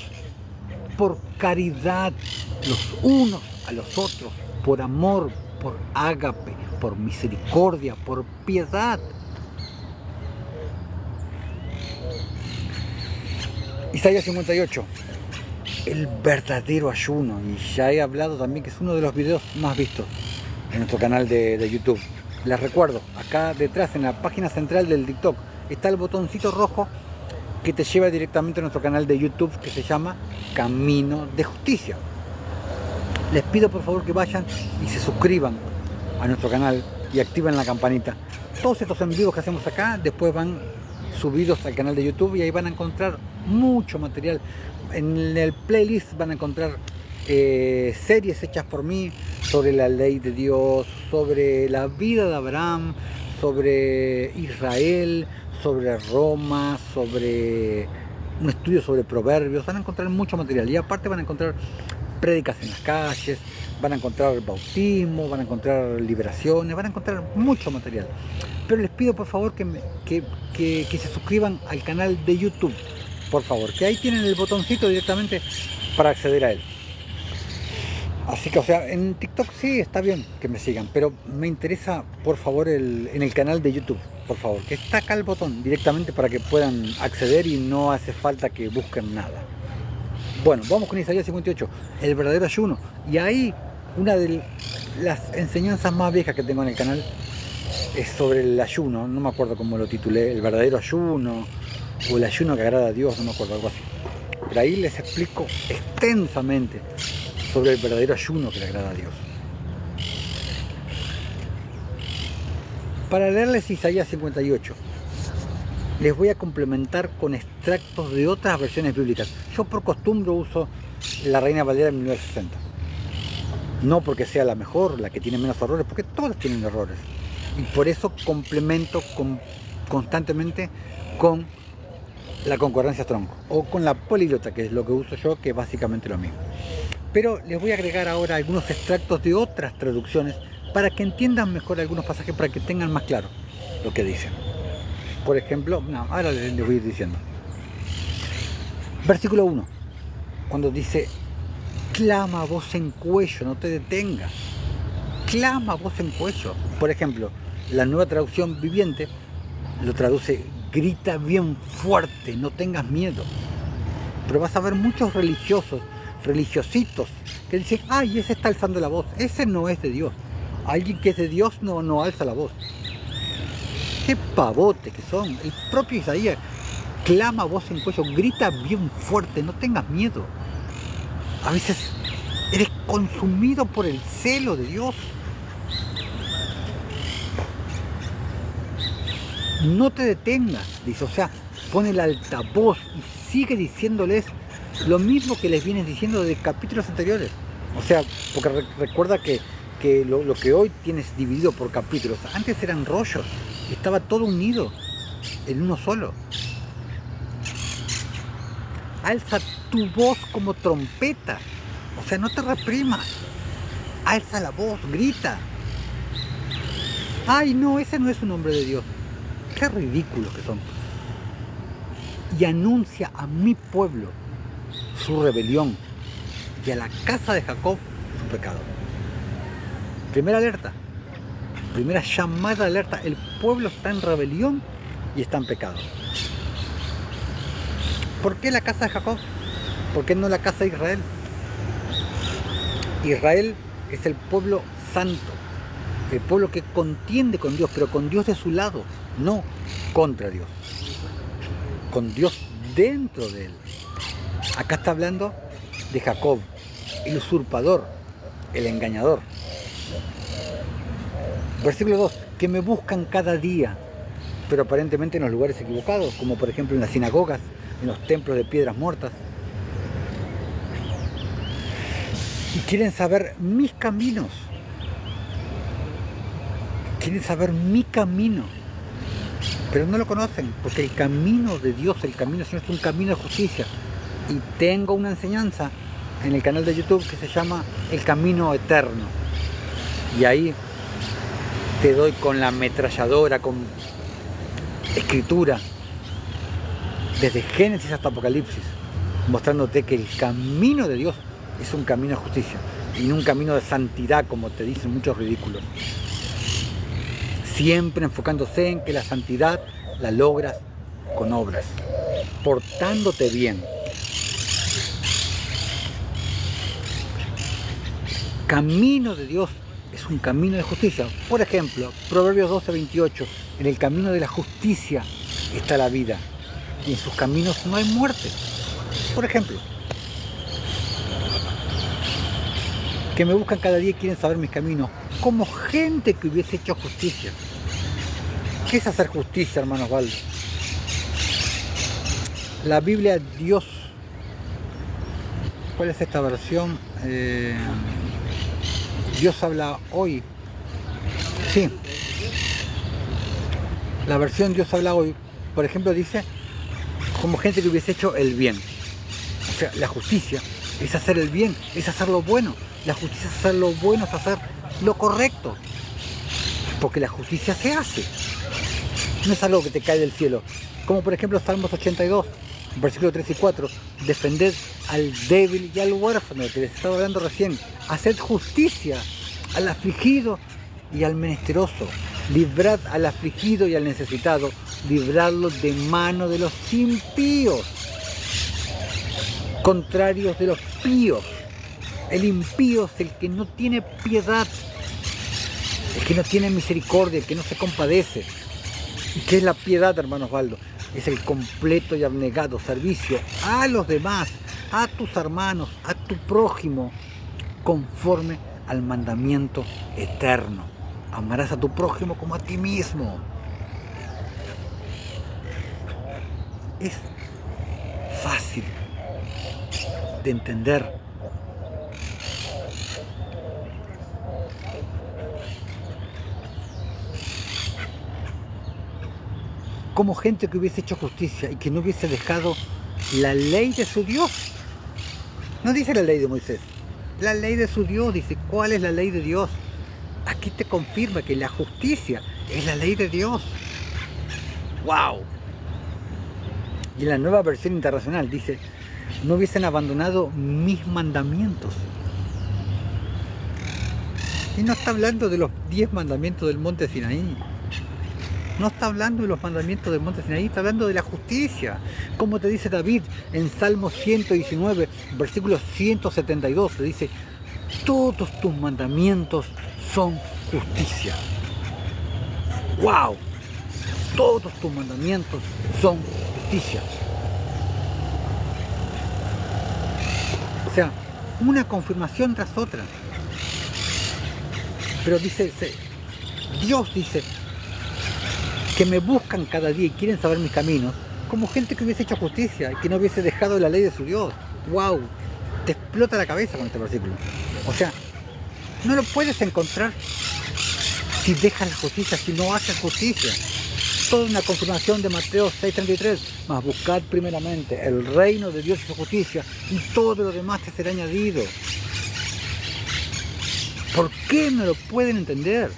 por caridad los unos a los otros, por amor, por ágape, por misericordia, por piedad. Isaías 58, el verdadero ayuno, y ya he hablado también que es uno de los videos más vistos en nuestro canal de YouTube. Les recuerdo, acá detrás en la página central del TikTok está el botoncito rojo que te lleva directamente a nuestro canal de YouTube, que se llama Camino de Justicia. Les pido por favor que vayan y se suscriban a nuestro canal y activen la campanita. Todos estos en vivos que hacemos acá después van subidos al canal de YouTube y ahí van a encontrar mucho material. En el playlist van a encontrar series hechas por mí sobre la ley de Dios, sobre la vida de Abraham, sobre Israel, sobre Roma, sobre un estudio sobre proverbios. Van a encontrar mucho material y aparte van a encontrar prédicas en las calles, van a encontrar bautismo, van a encontrar liberaciones, van a encontrar mucho material. Pero les pido por favor que se suscriban al canal de YouTube, por favor, que ahí tienen el botoncito directamente para acceder a él. Así que, o sea, en TikTok sí está bien que me sigan, pero me interesa, por favor, en el canal de YouTube, por favor, que está acá el botón directamente para que puedan acceder y no hace falta que busquen nada. Bueno, vamos con Isaías 58, el verdadero ayuno. Y ahí, una de las enseñanzas más viejas que tengo en el canal es sobre el ayuno, no me acuerdo cómo lo titulé, el verdadero ayuno, o el ayuno que agrada a Dios, no me acuerdo, algo así. Pero ahí les explico extensamente sobre el verdadero ayuno que le agrada a Dios. Para leerles Isaías 58, les voy a complementar con extractos de otras versiones bíblicas. Yo por costumbre uso la Reina Valera de 1960. No porque sea la mejor, la que tiene menos errores, porque todas tienen errores. Y por eso complemento constantemente con la concordancia Strong o con la políglota, que es lo que uso yo, que es básicamente lo mismo. Pero les voy a agregar ahora algunos extractos de otras traducciones para que entiendan mejor algunos pasajes, para que tengan más claro lo que dicen. Por ejemplo, ahora les voy a ir diciendo. Versículo 1, cuando dice, clama a voz en cuello, no te detengas. Clama a voz en cuello. Por ejemplo, la Nueva Traducción Viviente lo traduce, grita bien fuerte, no tengas miedo. Pero vas a ver muchos religiositos que dicen, ay, ese está alzando la voz, ese no es de Dios. Alguien que es de Dios no alza la voz. Qué pavote que son. El propio Isaías clama a voz en cuello, grita bien fuerte, no tengas miedo. A veces eres consumido por el celo de Dios. No te detengas, dice, o sea, pone el altavoz y sigue diciéndoles lo mismo que les vienes diciendo de capítulos anteriores. O sea, porque recuerda que lo que hoy tienes dividido por capítulos, antes eran rollos, estaba todo unido en uno solo. Alza tu voz como trompeta, o sea, no te reprimas, alza la voz, grita. Ay, no, ese no es un hombre de Dios. Qué ridículos que son. Y anuncia a mi pueblo su rebelión y a la casa de Jacob su pecado. Primera alerta, primera llamada de alerta, el pueblo está en rebelión y está en pecado. ¿Por qué la casa de Jacob? ¿Por qué no la casa de Israel? Israel es el pueblo santo, el pueblo que contiende con Dios, pero con Dios de su lado, no contra Dios, con Dios dentro de él. Acá está hablando de Jacob, el usurpador, el engañador. Versículo 2, que me buscan cada día, pero aparentemente en los lugares equivocados, como por ejemplo en las sinagogas, en los templos de piedras muertas. Y quieren saber mis caminos. Quieren saber mi camino. Pero no lo conocen, porque el camino de Dios, el camino del Señor es un camino de justicia. Y tengo una enseñanza en el canal de YouTube que se llama El Camino Eterno. Y ahí te doy con la ametralladora, con escritura, desde Génesis hasta Apocalipsis, mostrándote que el camino de Dios es un camino de justicia y no un camino de santidad, como te dicen muchos ridículos. Siempre enfocándose en que la santidad la logras con obras, portándote bien. Camino de Dios es un camino de justicia. Por ejemplo, Proverbios 12:28, en el camino de la justicia está la vida, y en sus caminos no hay muerte. Por ejemplo, que me buscan cada día y quieren saber mis caminos, como gente que hubiese hecho justicia. ¿Qué es hacer justicia, hermano Osvaldo? La Biblia, Dios, ¿cuál es esta versión? Dios habla hoy. Sí. La versión Dios habla hoy, por ejemplo, dice como gente que hubiese hecho el bien. O sea, la justicia es hacer el bien, es hacer lo bueno. La justicia es hacer lo bueno, es hacer lo correcto. Porque la justicia se hace. No es algo que te cae del cielo. Como por ejemplo Salmos 82, versículos 3 y 4. Defended al débil y al huérfano, que les estaba hablando recién. Haced justicia al afligido y al menesteroso. Librad al afligido y al necesitado. Libradlo de mano de los impíos. Contrarios de los píos. El impío es el que no tiene piedad, el que no tiene misericordia, el que no se compadece. ¿Y qué es la piedad, hermano Osvaldo? Es el completo y abnegado servicio a los demás, a tus hermanos, a tu prójimo, conforme al mandamiento eterno. Amarás a tu prójimo como a ti mismo. Es fácil de entender. Como gente que hubiese hecho justicia y que no hubiese dejado la ley de su Dios. No dice la ley de Moisés, la ley de su Dios. Dice, ¿cuál es la ley de Dios? Aquí te confirma que la justicia es la ley de Dios. ¡Wow! Y en la Nueva Versión Internacional dice, no hubiesen abandonado mis mandamientos. Y no está hablando de los 10 mandamientos del monte Sinaí. No está hablando de los mandamientos del monte Sinaí, está hablando de la justicia. Como te dice David en Salmo 119, versículo 172, te dice, todos tus mandamientos son justicia. ¡Wow! Todos tus mandamientos son justicia. O sea, una confirmación tras otra. Pero dice, Dios dice, que me buscan cada día y quieren saber mis caminos, como gente que hubiese hecho justicia y que no hubiese dejado la ley de su Dios. ¡Wow! Te explota la cabeza con este versículo. O sea, no lo puedes encontrar si dejas la justicia, si no haces justicia. Toda una confirmación de Mateo 6:33. Mas buscad primeramente el reino de Dios y su justicia, y todo lo demás te será añadido. ¿Por qué no lo pueden entender?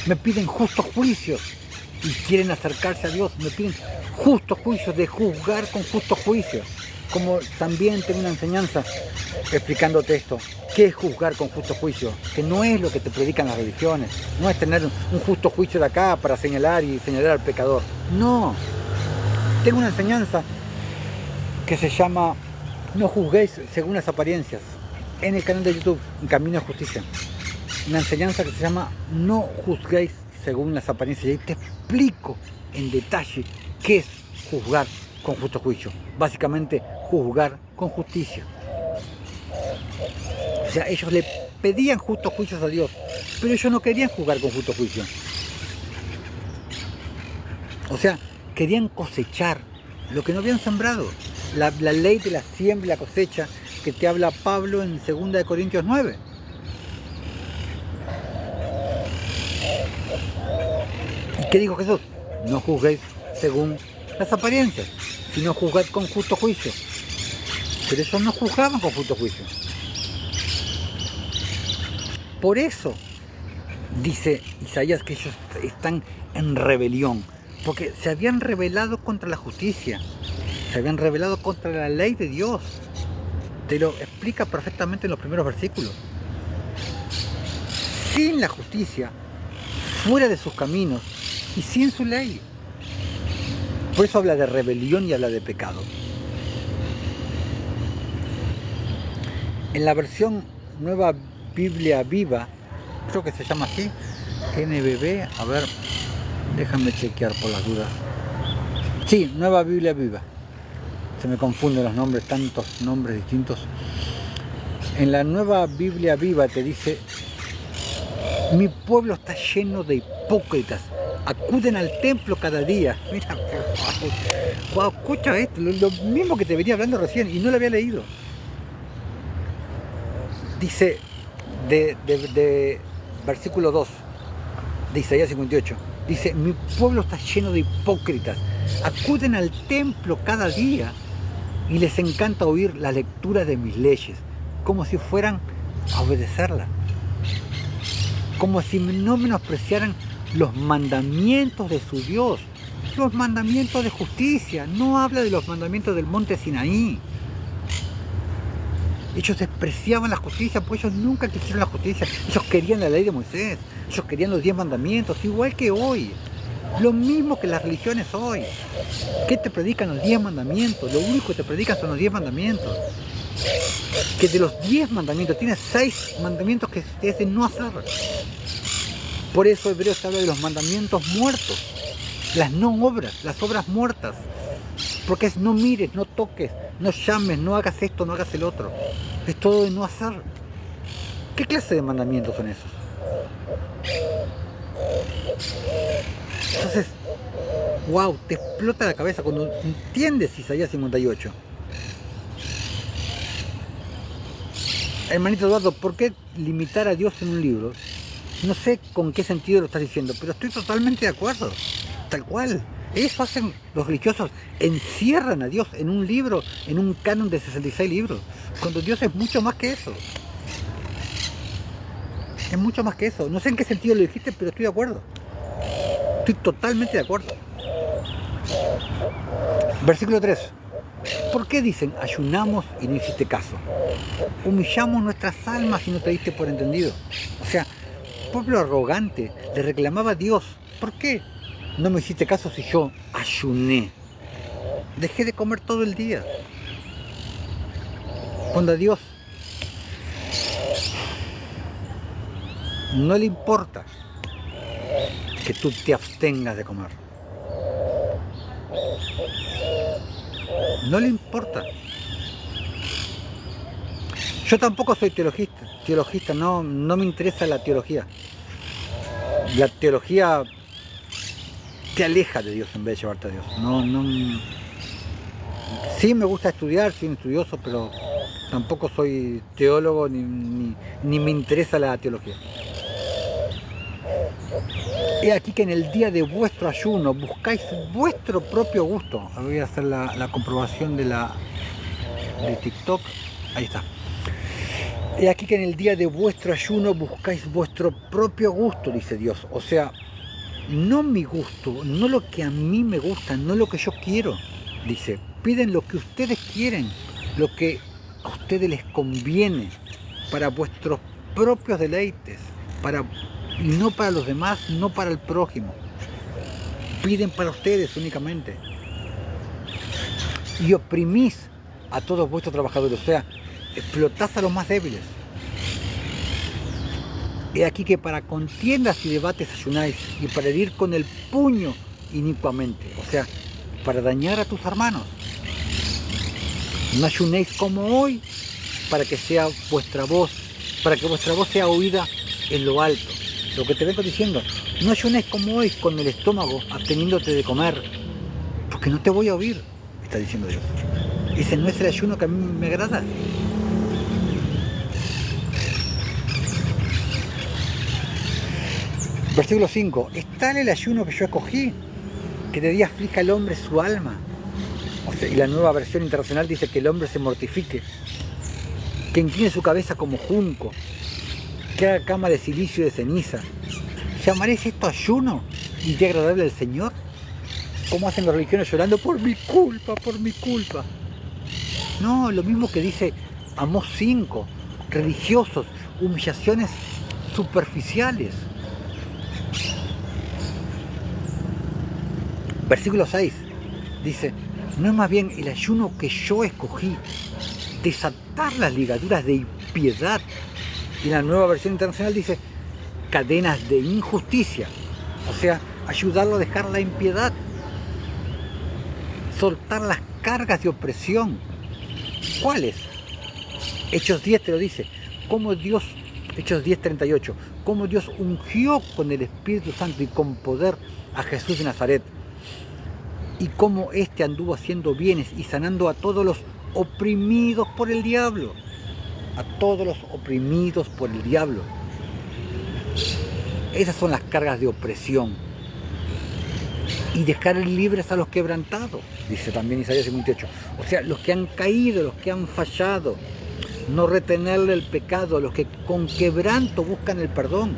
Me piden justos juicios y quieren acercarse a Dios. Me piden justos juicios, de juzgar con justos juicios. Como también tengo una enseñanza explicándote esto. ¿Qué es juzgar con justo juicio? Que no es lo que te predican las religiones. No es tener un justo juicio de acá para señalar al pecador. No. Tengo una enseñanza que se llama No juzguéis según las apariencias. En el canal de YouTube, En Camino a Justicia. Una enseñanza que se llama No juzguéis según las apariencias. Y ahí te explico en detalle qué es juzgar con justo juicio. Básicamente, juzgar con justicia. O sea, ellos le pedían justos juicios a Dios, pero ellos no querían juzgar con justo juicio. O sea, querían cosechar lo que no habían sembrado. La ley de la siembra y la cosecha que te habla Pablo en 2 Corintios 9. ¿Y qué dijo Jesús? No juzguéis según las apariencias, sino juzgad con justo juicio. Pero ellos no juzgaban con justo juicio. Por eso dice Isaías que ellos están en rebelión, porque se habían rebelado contra la justicia, se habían rebelado contra la ley de Dios. Te lo explica perfectamente en los primeros versículos. Sin la justicia, fuera de sus caminos y sin su ley. Por eso habla de rebelión y habla de pecado. En la versión Nueva Biblia Viva, creo que se llama así, NBB, a ver, déjame chequear por las dudas. Sí, Nueva Biblia Viva. Se me confunden los nombres, tantos nombres distintos. En la Nueva Biblia Viva te dice: mi pueblo está lleno de hipócritas, acuden al templo cada día. Mira, wow, escucha esto, lo mismo que te venía hablando recién y no lo había leído. Dice de versículo 2 de Isaías 58, dice: mi pueblo está lleno de hipócritas, acuden al templo cada día, y les encanta oír la lectura de mis leyes, como si fueran a obedecerla, como si no menospreciaran los mandamientos de su Dios, los mandamientos de justicia. No habla de los mandamientos del monte Sinaí. Ellos despreciaban la justicia, pues ellos nunca quisieron la justicia. Ellos querían la ley de Moisés, ellos querían los 10 mandamientos, igual que hoy. Lo mismo que las religiones hoy. ¿Qué te predican los 10 mandamientos? Lo único que te predican son los 10 mandamientos. Que de los 10 mandamientos tienes 6 mandamientos que te hacen no hacer. Por eso Hebreos habla de los mandamientos muertos, las no obras, las obras muertas. Porque es no mires, no toques, no llames, no hagas esto, no hagas el otro. Es todo de no hacer. ¿Qué clase de mandamientos son esos? Entonces, wow, te explota la cabeza cuando entiendes Isaías 58. Hermanito Eduardo, ¿por qué limitar a Dios en un libro? No sé con qué sentido lo estás diciendo, pero estoy totalmente de acuerdo. Tal cual. Eso hacen los religiosos. Encierran a Dios en un libro, en un canon de 66 libros. Cuando Dios es mucho más que eso. Es mucho más que eso. No sé en qué sentido lo dijiste, pero estoy de acuerdo. Estoy totalmente de acuerdo. Versículo 3. ¿Por qué dicen ayunamos y no hiciste caso? Humillamos nuestras almas y no te diste por entendido. O sea, pueblo arrogante le reclamaba a Dios. ¿Por qué no me hiciste caso si yo ayuné? Dejé de comer todo el día. Cuando a Dios no le importa que tú te abstengas de comer. No le importa. Yo tampoco soy teologista, no me interesa la teología. La teología te aleja de Dios en vez de llevarte a Dios. Sí me gusta estudiar, soy un estudioso, pero tampoco soy teólogo ni me interesa la teología. He aquí que en el día de vuestro ayuno buscáis vuestro propio gusto. Voy a hacer la comprobación de TikTok. Ahí está. He aquí que en el día de vuestro ayuno buscáis vuestro propio gusto, dice Dios. O sea, no mi gusto, no lo que a mí me gusta, no lo que yo quiero. Dice, piden lo que ustedes quieren, lo que a ustedes les conviene, para vuestros propios deleites, y no para los demás, no para el prójimo. Piden para ustedes únicamente. Y oprimís a todos vuestros trabajadores, o sea, explotás a los más débiles. He aquí que para contiendas y debates ayunáis, y para herir con el puño inicuamente, o sea, para dañar a tus hermanos. No ayunéis como hoy, para que vuestra voz sea oída en lo alto. Lo que te vengo diciendo, no ayunes como hoy con el estómago, absteniéndote de comer, porque no te voy a oír, está diciendo Dios. Ese no es el ayuno que a mí me agrada. Versículo 5. Es tal el ayuno que yo escogí, que de día aflija al hombre su alma. O sea, y la nueva versión internacional dice que el hombre se mortifique, que incline su cabeza como junco, que haga cama de silicio y de ceniza. ¿Llamaréis esto ayuno y día agradable al Señor? ¿Cómo hacen los religiones llorando? Por mi culpa, por mi culpa. No, lo mismo que dice Amós 5, religiosos, humillaciones superficiales. Versículo 6 dice, no es más bien el ayuno que yo escogí, desatar las ligaduras de impiedad. Y la nueva versión internacional dice, cadenas de injusticia. O sea, ayudarlo a dejar la impiedad. Soltar las cargas de opresión. ¿Cuáles? Hechos 10 te lo dice. Como Dios, Hechos 10:38, como Dios ungió con el Espíritu Santo y con poder a Jesús de Nazaret. Y cómo éste anduvo haciendo bienes y sanando a todos los oprimidos por el diablo. A todos los oprimidos por el diablo. Esas son las cargas de opresión. y dejar libres a los quebrantados, dice también Isaías 58. O sea, los que han caído, los que han fallado, no retenerle el pecado, a los que con quebranto buscan el perdón.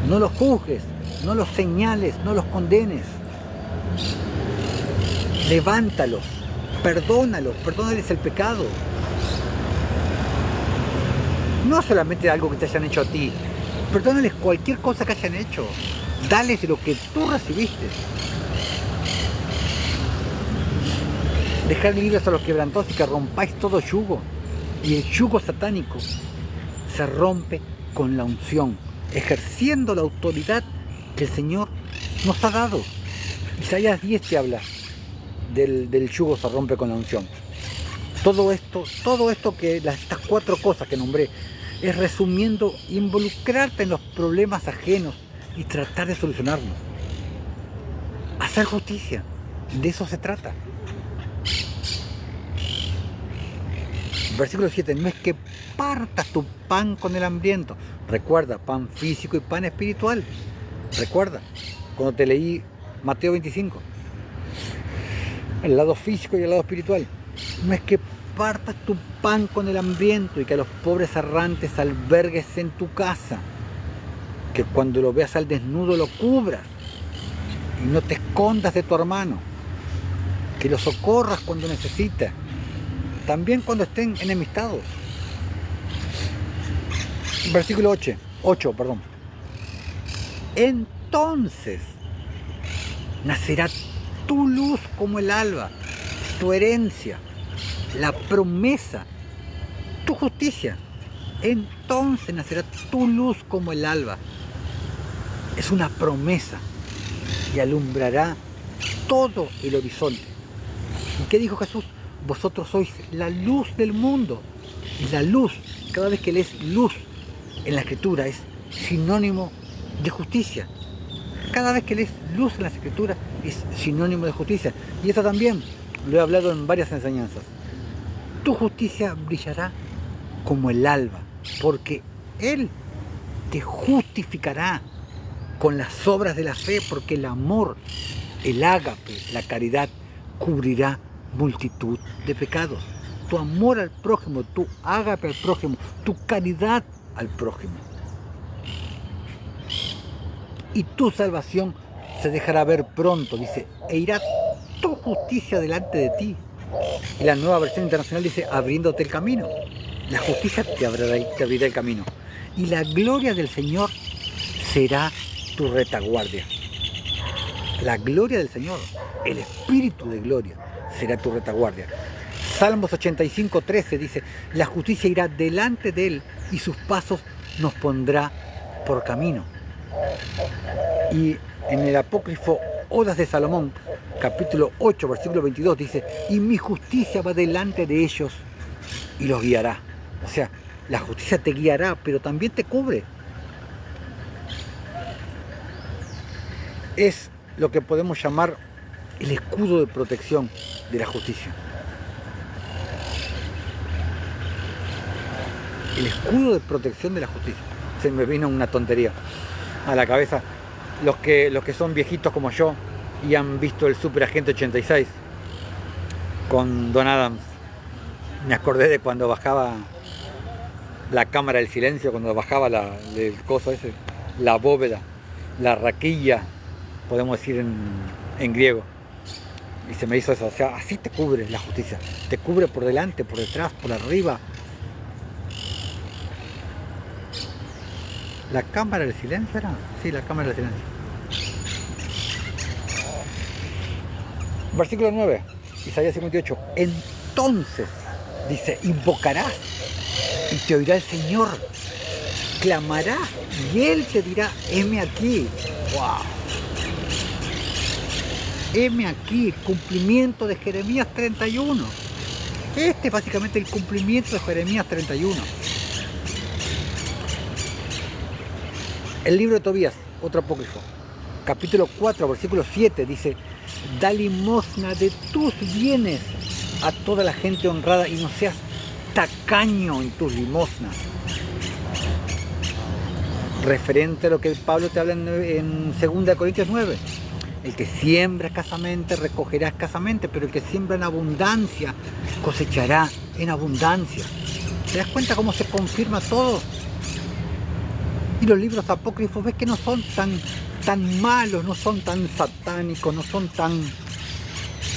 No los juzgues, no los señales, no los condenes. Levántalos, perdónales el pecado. No solamente algo que te hayan hecho a ti, perdónales cualquier cosa que hayan hecho. Dales lo que tú recibiste. Dejar libres a los quebrantados y que rompáis todo yugo. Y el yugo satánico se rompe con la unción, ejerciendo la autoridad que el Señor nos ha dado. Isaías 10 te habla del yugo se rompe con la unción. Todo esto que estas 4 cosas que nombré, es resumiendo, involucrarte en los problemas ajenos y tratar de solucionarlos. Hacer justicia, de eso se trata. Versículo 7, no es que partas tu pan con el hambriento. Recuerda, pan físico y pan espiritual. Recuerda, cuando te leí Mateo 25. El lado físico y el lado espiritual. No es que partas tu pan con el hambriento y que a los pobres errantes albergues en tu casa. Que cuando lo veas al desnudo lo cubras y no te escondas de tu hermano. Que lo socorras cuando necesita. También cuando estén enemistados. Versículo 8. Entonces nacerá tu luz como el alba, tu herencia, la promesa, tu justicia. Entonces nacerá tu luz como el alba. Es una promesa y alumbrará todo el horizonte. ¿Y qué dijo Jesús? Vosotros sois la luz del mundo. Y la luz, cada vez que lees luz en la Escritura, es sinónimo de justicia. Cada vez que lees luz en la Escritura es sinónimo de justicia. Y esto también lo he hablado en varias enseñanzas. Tu justicia brillará como el alba, porque Él te justificará con las obras de la fe, porque el amor, el ágape, la caridad, cubrirá multitud de pecados. Tu amor al prójimo, tu ágape al prójimo, tu caridad al prójimo. Y tu salvación se dejará ver pronto, dice, e irá tu justicia delante de ti. Y la Nueva Versión Internacional dice, abriéndote el camino. La justicia te abrirá el camino. Y la gloria del Señor será tu retaguardia. La gloria del Señor, el Espíritu de gloria, será tu retaguardia. Salmos 85:13 dice, la justicia irá delante de él y sus pasos nos pondrá por camino. Y en el apócrifo Odas de Salomón, capítulo 8, versículo 22 dice, y mi justicia va delante de ellos y los guiará. O sea, la justicia te guiará, pero también te cubre. Es lo que podemos llamar el escudo de protección de la justicia. El escudo de protección de la justicia. Se me vino una tontería a la cabeza. Los que son viejitos como yo y han visto el Super Agente 86 con Don Adams, me acordé de cuando bajaba la cámara del silencio, cuando bajaba el coso ese, la bóveda, la raquilla, podemos decir en griego. Y se me hizo eso, o sea, así te cubre la justicia. Te cubre por delante, por detrás, por arriba. ¿La cámara del silencio era? Sí, la cámara del silencio. Versículo 9, Isaías 58. Entonces, dice, invocarás y te oirá el Señor. Clamarás y Él te dirá, heme aquí. ¡Wow! Heme aquí, el cumplimiento de Jeremías 31. Este es básicamente el cumplimiento de Jeremías 31. El libro de Tobías, otro apócrifo, capítulo 4, versículo 7, dice, da limosna de tus bienes a toda la gente honrada y no seas tacaño en tus limosnas. Referente a lo que Pablo te habla en 2 Corintios 9. El que siembra escasamente recogerá escasamente, pero el que siembra en abundancia cosechará en abundancia. ¿Te das cuenta cómo se confirma todo? Y los libros apócrifos, ves que no son tan malos, no son tan satánicos, no son tan...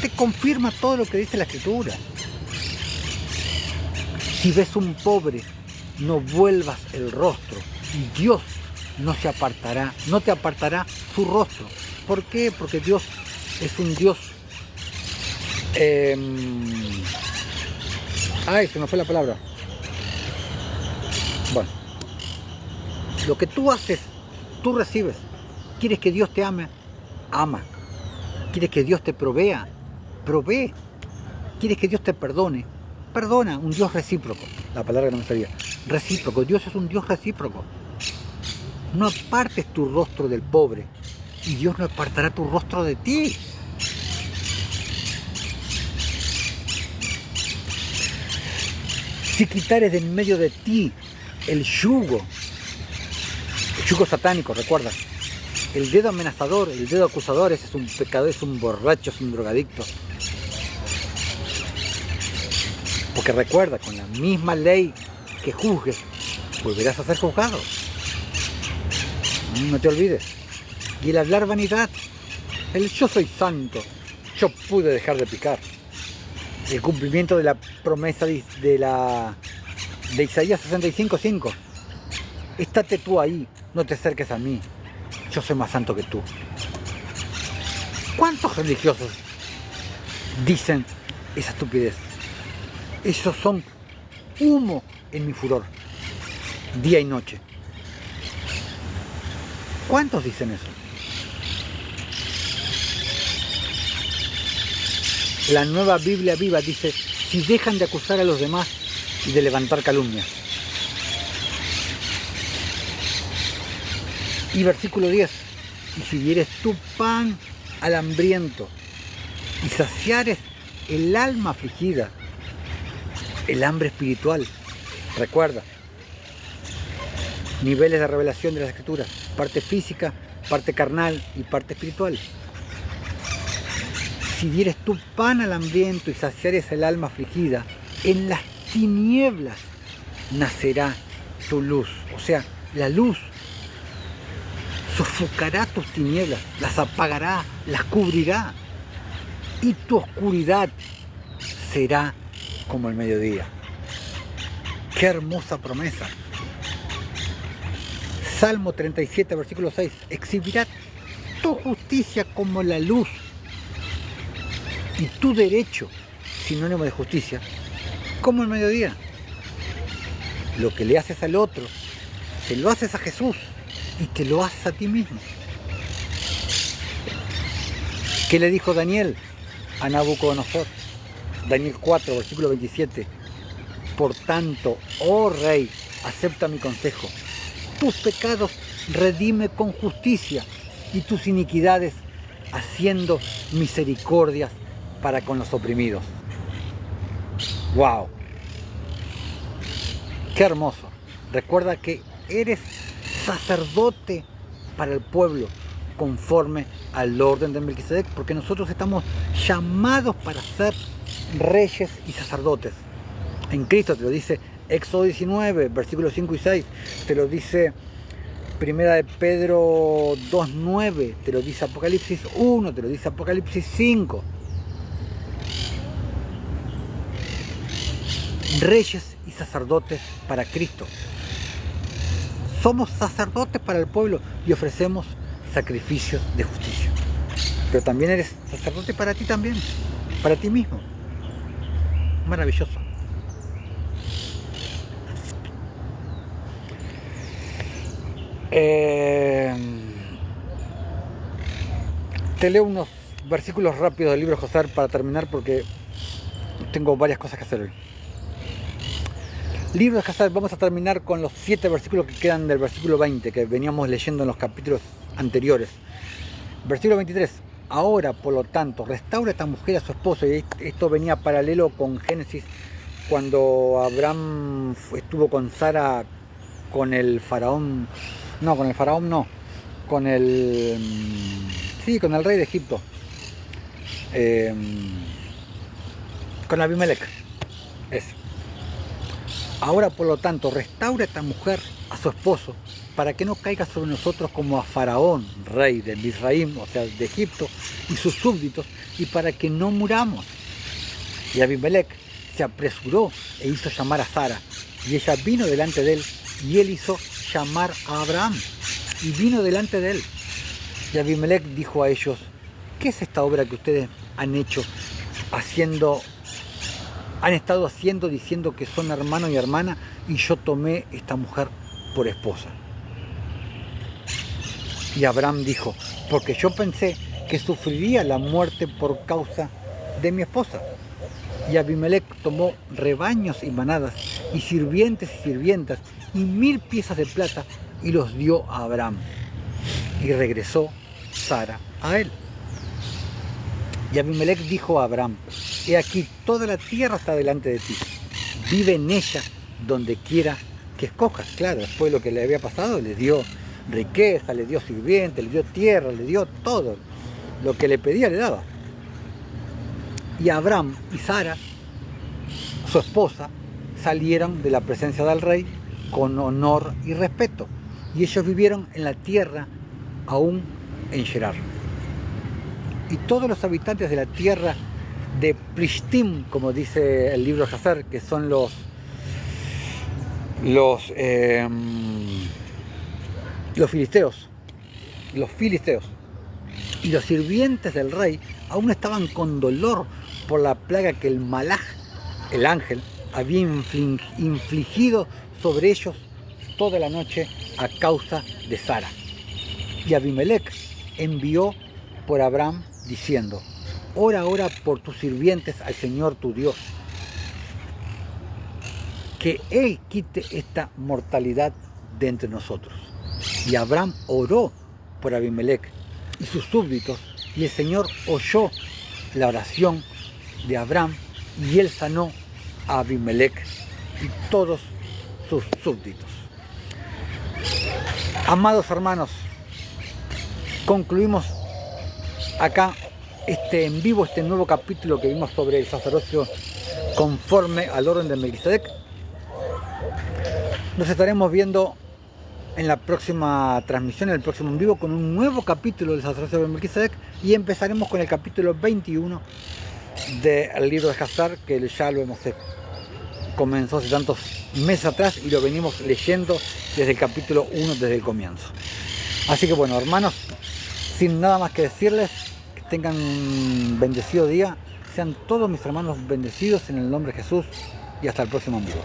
Te confirma todo lo que dice la Escritura. Si ves un pobre, no vuelvas el rostro, y Dios no te apartará su rostro. ¿Por qué? Porque Dios es un Dios... Ay, se me fue la palabra. Bueno, lo que tú haces, tú recibes. ¿Quieres que Dios te ame? Ama. ¿Quieres que Dios te provea? Provee. ¿Quieres que Dios te perdone? Perdona. Un Dios recíproco. La palabra que no me salía. Recíproco. Dios es un Dios recíproco. No apartes tu rostro del pobre y Dios no apartará tu rostro de ti. Si quitares de en medio de ti el yugo satánico, recuerda, el dedo amenazador, el dedo acusador, ese es un pecador, es un borracho, es un drogadicto. Porque recuerda, con la misma ley que juzgues, volverás a ser juzgado. No te olvides. Y el hablar vanidad, el yo soy santo, yo pude dejar de pecar. El cumplimiento de la promesa de Isaías 65:5. Estate tú ahí, no te acerques a mí, yo soy más santo que tú. ¿Cuántos religiosos dicen esa estupidez? Esos son humo en mi furor, día y noche. ¿Cuántos dicen eso? La Nueva Biblia Viva dice, si dejan de acusar a los demás y de levantar calumnias. Y versículo 10, y si dieres tu pan al hambriento y saciares el alma afligida, el hambre espiritual, recuerda, niveles de revelación de las Escrituras, parte física, parte carnal y parte espiritual. Si dieres tu pan al hambriento y saciares el alma afligida, en las tinieblas nacerá tu luz. O sea, la luz sofocará tus tinieblas, las apagará, las cubrirá. Y tu oscuridad será como el mediodía. ¡Qué hermosa promesa! Salmo 37, versículo 6. Exhibirá tu justicia como la luz y tu derecho, sinónimo de justicia, como el mediodía. Lo que le haces al otro, se lo haces a Jesús y te lo haces a ti mismo. ¿Qué le dijo Daniel a Nabucodonosor? Daniel 4, versículo 27. Por tanto, oh rey, acepta mi consejo. Tus pecados redime con justicia y tus iniquidades haciendo misericordias para con los oprimidos. ¡Wow! ¡Qué hermoso! Recuerda que eres sacerdote para el pueblo conforme al orden de Melquisedec, porque nosotros estamos llamados para ser reyes y sacerdotes. En Cristo te lo dice Éxodo 19, versículos 5 y 6, te lo dice Primera de Pedro 2:9, te lo dice Apocalipsis 1, te lo dice Apocalipsis 5. Reyes y sacerdotes para Cristo. Somos sacerdotes para el pueblo y ofrecemos sacrificios de justicia. Pero también eres sacerdote para ti también, para ti mismo. Maravilloso. Te leo unos versículos rápidos del libro de Josué para terminar, porque tengo varias cosas que hacer hoy. Libro de Josué, vamos a terminar con los 7 versículos que quedan del versículo 20 que veníamos leyendo en los capítulos anteriores. Versículo 23. Ahora, por lo tanto, restaura a esta mujer a su esposo. Y esto venía paralelo con Génesis, cuando Abraham estuvo con Sara, con el faraón, con Sí, con el rey de Egipto. Eh, con Abimelech. Ese. Ahora, por lo tanto, restaura a esta mujer a su esposo para que no caiga sobre nosotros como a Faraón, rey de Misraim, o sea, de Egipto, y sus súbditos, y para que no muramos. Y Abimelech se apresuró e hizo llamar a Sara, y ella vino delante de él, y él hizo llamar a Abraham, y vino delante de él. Y Abimelech dijo a ellos: ¿qué es esta obra que ustedes han hecho, han estado haciendo, diciendo que son hermano y hermana, y yo tomé esta mujer por esposa? Y Abraham dijo: porque yo pensé que sufriría la muerte por causa de mi esposa. Y Abimelech tomó rebaños y manadas, y sirvientes y sirvientas, y 1000 piezas de plata, y los dio a Abraham. Y regresó Sara a él. Y Abimelech dijo a Abraham: he aquí, toda la tierra está delante de ti, vive en ella donde quiera que escojas. Claro, después de lo que le había pasado, le dio riqueza, le dio sirvientes, le dio tierra, le dio todo. Lo que le pedía le daba. Y Abraham y Sara, su esposa, salieron de la presencia del rey con honor y respeto. Y ellos vivieron en la tierra aún en Gerar. Y todos los habitantes de la tierra de Plishtim, como dice el libro de Hazer, que son los filisteos, y los sirvientes del rey aún estaban con dolor por la plaga que el Malaj, el ángel, había infligido sobre ellos toda la noche a causa de Sara. Y Abimelech envió por Abraham diciendo: ora ahora por tus sirvientes al Señor tu Dios, que Él quite esta mortalidad de entre nosotros. Y Abraham oró por Abimelech y sus súbditos, y el Señor oyó la oración de Abraham, y él sanó a Abimelech y todos sus súbditos. Amados hermanos, concluimos acá en vivo este nuevo capítulo que vimos sobre el sacerdocio conforme al orden de Melquisedec. Nos estaremos viendo en la próxima transmisión, en el próximo en vivo, con un nuevo capítulo del sacerdocio de Melquisedec, y empezaremos con el capítulo 21 del libro de Hazer, que ya lo comenzó hace tantos meses atrás y lo venimos leyendo desde el capítulo 1, desde el comienzo. Así que bueno, hermanos, sin nada más que decirles, que tengan un bendecido día, sean todos mis hermanos bendecidos en el nombre de Jesús, y hasta el próximo en vivo.